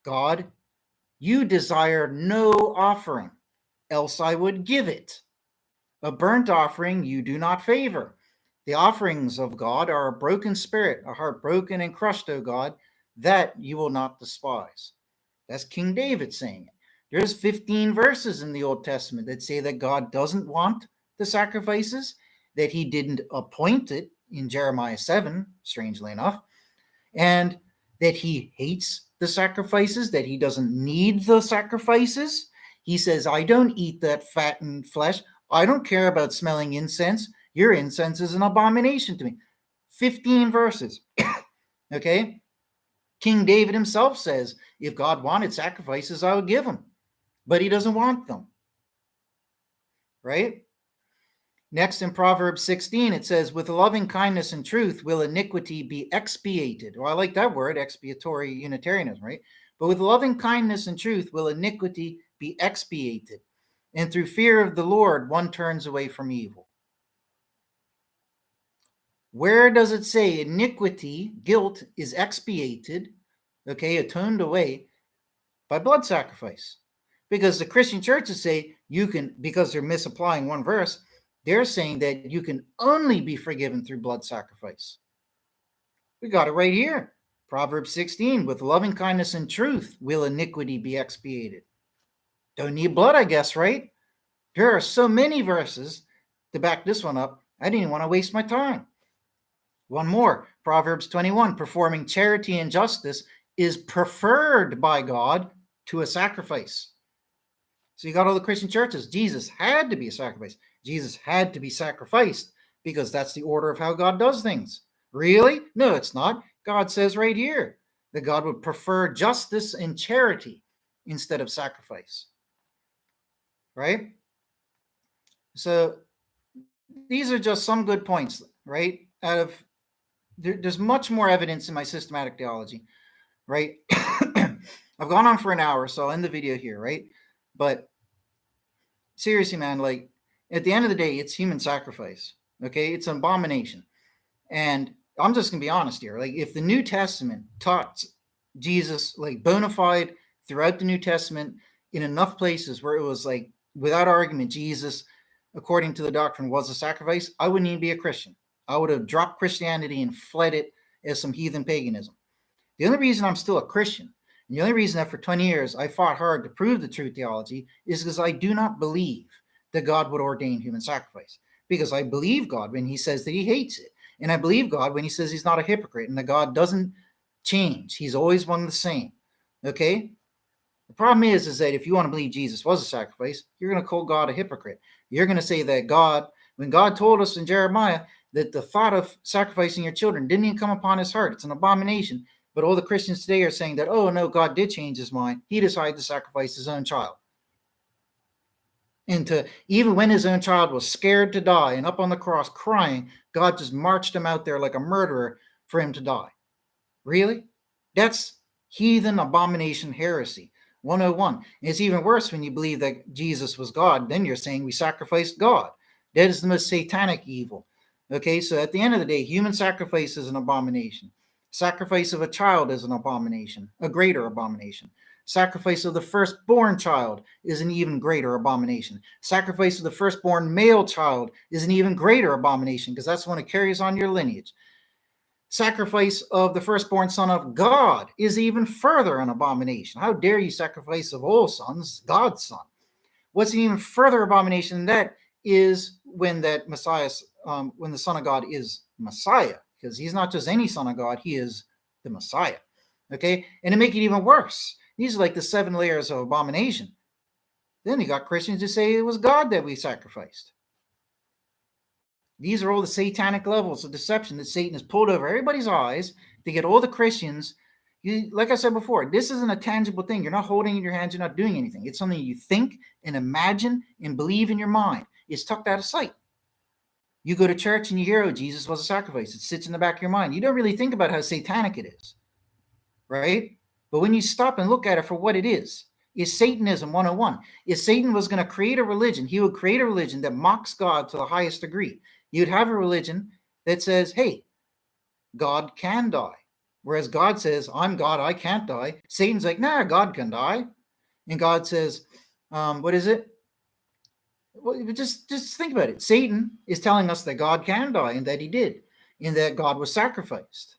"God, you desire no offering, else I would give it. A burnt offering you do not favor. The offerings of God are a broken spirit, a heart broken and crushed, O God, that you will not despise." That's King David saying it. There's 15 verses in the Old Testament that say that God doesn't want the sacrifices, that he didn't appoint it in Jeremiah 7, strangely enough, and that he hates the sacrifices, that he doesn't need the sacrifices. He says, "I don't eat that fattened flesh. I don't care about smelling incense. Your incense is an abomination to me." 15 verses. Okay? King David himself says, if God wanted sacrifices, I would give them. But he doesn't want them. Right? Next, in Proverbs 16, it says, "With loving kindness and truth will iniquity be expiated." Well, I like that word, expiatory Unitarianism, right? "But with loving kindness and truth will iniquity be expiated. And through fear of the Lord, one turns away from evil." Where does it say iniquity, guilt, is expiated, okay, atoned away by blood sacrifice? Because the Christian churches say you can, because they're misapplying one verse, they're saying that you can only be forgiven through blood sacrifice. We got it right here. Proverbs 16, "With loving kindness and truth will iniquity be expiated." Don't need blood, I guess, right? There are so many verses to back this one up, I didn't even want to waste my time. One more, Proverbs 21, "Performing charity and justice is preferred by God to a sacrifice." So you got all the Christian churches. Jesus had to be a sacrifice. Jesus had to be sacrificed because that's the order of how God does things. Really? No, it's not. God says right here that God would prefer justice and charity instead of sacrifice. Right? So these are just some good points, right? There's much more evidence in my systematic theology, right? I've gone on for an hour, so I'll end the video here, right? But seriously, man, like at the end of the day, it's human sacrifice. Okay, it's an abomination. And I'm just gonna be honest here. Like, if the New Testament taught Jesus like bona fide throughout the New Testament in enough places where it was like without argument, Jesus, according to the doctrine, was a sacrifice, I wouldn't even be a Christian. I would have dropped Christianity and fled it as some heathen paganism. The only reason I'm still a Christian, and the only reason that for 20 years I fought hard to prove the true theology, is because I do not believe that God would ordain human sacrifice. Because I believe God when he says that he hates it. And I believe God when he says he's not a hypocrite and that God doesn't change. He's always one the same. Okay? The problem is that if you want to believe Jesus was a sacrifice, you're going to call God a hypocrite. You're going to say that God, when God told us in Jeremiah that the thought of sacrificing your children didn't even come upon his heart, it's an abomination. But all the Christians today are saying that, oh no, God did change his mind. He decided to sacrifice his own child. And even when his own child was scared to die and up on the cross crying, God just marched him out there like a murderer for him to die. Really? That's heathen abomination heresy 101. And it's even worse when you believe that Jesus was God. Then you're saying we sacrificed God. That is the most satanic evil. Okay, so at the end of the day, human sacrifice is an abomination. Sacrifice of a child is an abomination, a greater abomination. Sacrifice of the firstborn child is an even greater abomination. Sacrifice of the firstborn male child is an even greater abomination because that's the one that carries on your lineage. Sacrifice of the firstborn son of God is even further an abomination. How dare you sacrifice of all sons, God's son? What's an even further abomination than that is when that Messiah, when the Son of God is Messiah, because he's not just any Son of God, he is the Messiah. Okay, and to make it even worse, these are like the 7 layers of abomination. Then you got Christians who say it was God that we sacrificed. These are all the satanic levels of deception that Satan has pulled over everybody's eyes to get all the Christians Like I said before, this isn't a tangible thing. You're not holding it in your hands. You're not doing anything. It's something you think and imagine and believe in your mind. It's tucked out of sight. You go to church and you hear, oh, Jesus was a sacrifice. It sits in the back of your mind. You don't really think about how satanic it is, right? But when you stop and look at it for what it is Satanism 101. If Satan was going to create a religion, he would create a religion that mocks God to the highest degree. You'd have a religion that says, hey, God can die. Whereas God says, I'm God, I can't die. Satan's like, nah, God can die. And God says, what is it? Well, just think about it. Satan is telling us that God can die and that he did, and that God was sacrificed.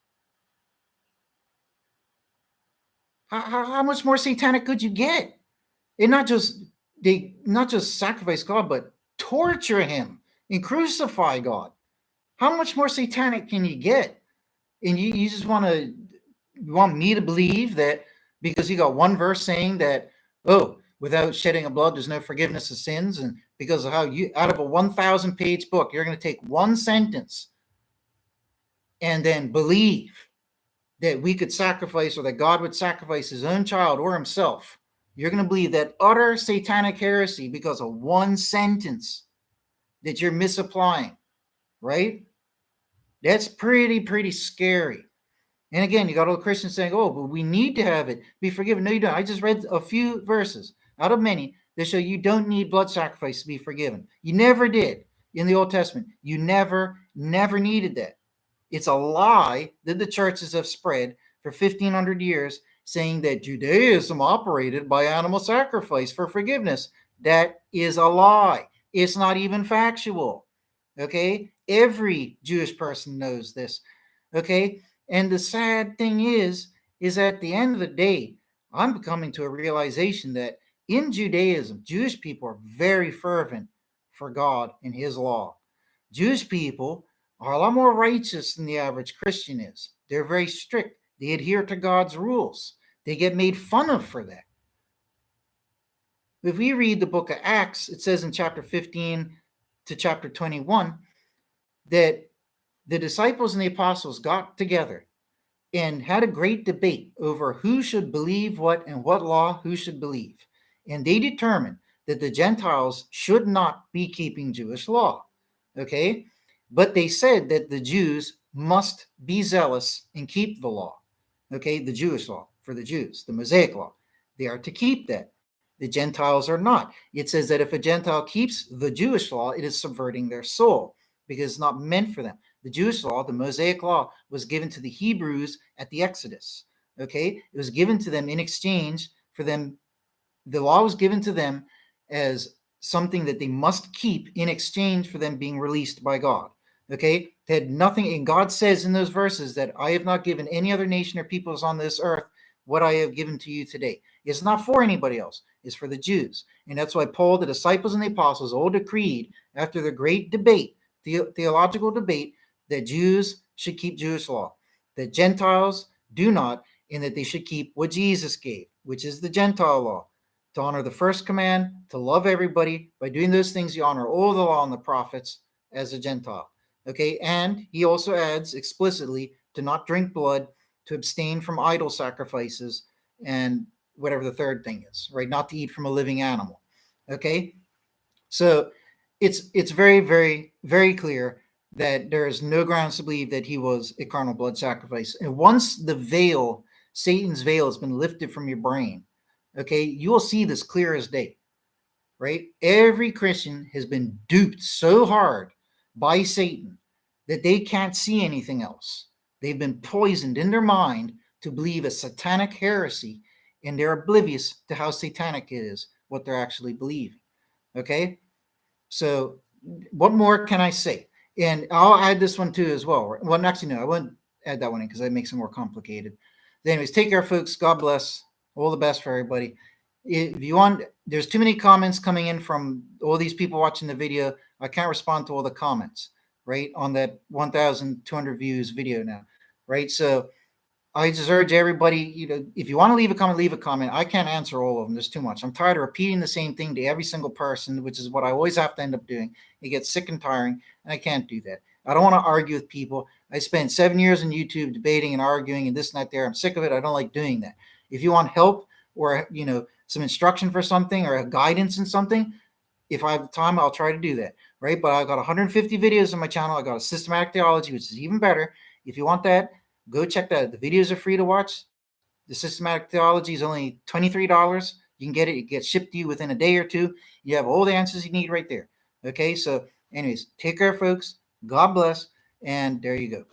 How much more satanic could you get? And not just sacrifice God, but torture him and crucify God. How much more satanic can you get? And you just want me to believe that because you got one verse saying that, oh, without shedding of blood, there's no forgiveness of sins, and because of how you, out of a 1,000 page book, you're going to take one sentence and then believe that we could sacrifice, or that God would sacrifice his own child or himself. You're going to believe that utter satanic heresy because of one sentence that you're misapplying, right? That's pretty scary. And again, you got all the Christians saying, oh, but we need to have it be forgiven. No, you don't. I just read a few verses out of many that show you don't need blood sacrifice to be forgiven. You never did in the Old Testament. You never needed that. It's a lie that the churches have spread for 1,500 years, saying that Judaism operated by animal sacrifice for forgiveness. That is a lie. It's not even factual. Okay? Every Jewish person knows this. Okay? And the sad thing is at the end of the day, I'm coming to a realization that in Judaism, Jewish people are very fervent for God and his law. Jewish people are a lot more righteous than the average Christian is. They're very strict. They adhere to God's rules. They get made fun of for that. If we read the book of Acts, it says in chapter 15 to chapter 21 that the disciples and the apostles got together and had a great debate over who should believe what and what law who should believe. And they determined that the Gentiles should not be keeping Jewish law. Okay? But they said that the Jews must be zealous and keep the law. Okay? The Jewish law for the Jews, the Mosaic law. They are to keep that. The Gentiles are not. It says that if a Gentile keeps the Jewish law, it is subverting their soul because it's not meant for them. The Jewish law, the Mosaic law, was given to the Hebrews at the Exodus. Okay? It was given to them in exchange for them. The law was given to them as something that they must keep in exchange for them being released by God. Okay? They had nothing, and God says in those verses that I have not given any other nation or peoples on this earth what I have given to you today. It's not for anybody else. It's for the Jews. And that's why Paul, the disciples and the apostles all decreed after the great debate, theological debate, that Jews should keep Jewish law, that Gentiles do not, and that they should keep what Jesus gave, which is the Gentile law, to honor the first command, to love everybody. By doing those things, you honor all the law and the prophets as a Gentile. Okay, and he also adds explicitly to not drink blood, to abstain from idol sacrifices, and whatever the third thing is, right? Not to eat from a living animal. Okay, so it's very clear that there is no grounds to believe that he was a carnal blood sacrifice. And once the veil, Satan's veil, has been lifted from your brain, okay, you will see this clear as day, right? Every Christian has been duped so hard by Satan that they can't see anything else. They've been poisoned in their mind to believe a satanic heresy, and they're oblivious to how satanic it is, what they're actually believing, okay? So what more can I say? And I'll add this one too as well. Well, actually, no, I won't add that one in because that makes it more complicated. But anyways, take care, folks. God bless. All the best for everybody. If you want, there's too many comments coming in from all these people watching the video. I can't respond to all the comments, right, on that 1,200 views video now, right? So I just urge everybody, if you want to leave a comment, leave a comment. I can't answer all of them. There's too much. I'm tired of repeating the same thing to every single person, which is what I always have to end up doing. It gets sick and tiring, and I can't do that. I don't want to argue with people. I spent 7 years on YouTube debating and arguing and this and that there. I'm sick of it. I don't like doing that. If you want help or, some instruction for something or a guidance in something, if I have the time, I'll try to do that, right? But I got 150 videos on my channel. I got a systematic theology, which is even better. If you want that, go check that. The videos are free to watch. The systematic theology is only $23. You can get it. It gets shipped to you within a day or two. You have all the answers you need right there. Okay, so anyways, take care, folks. God bless. And there you go.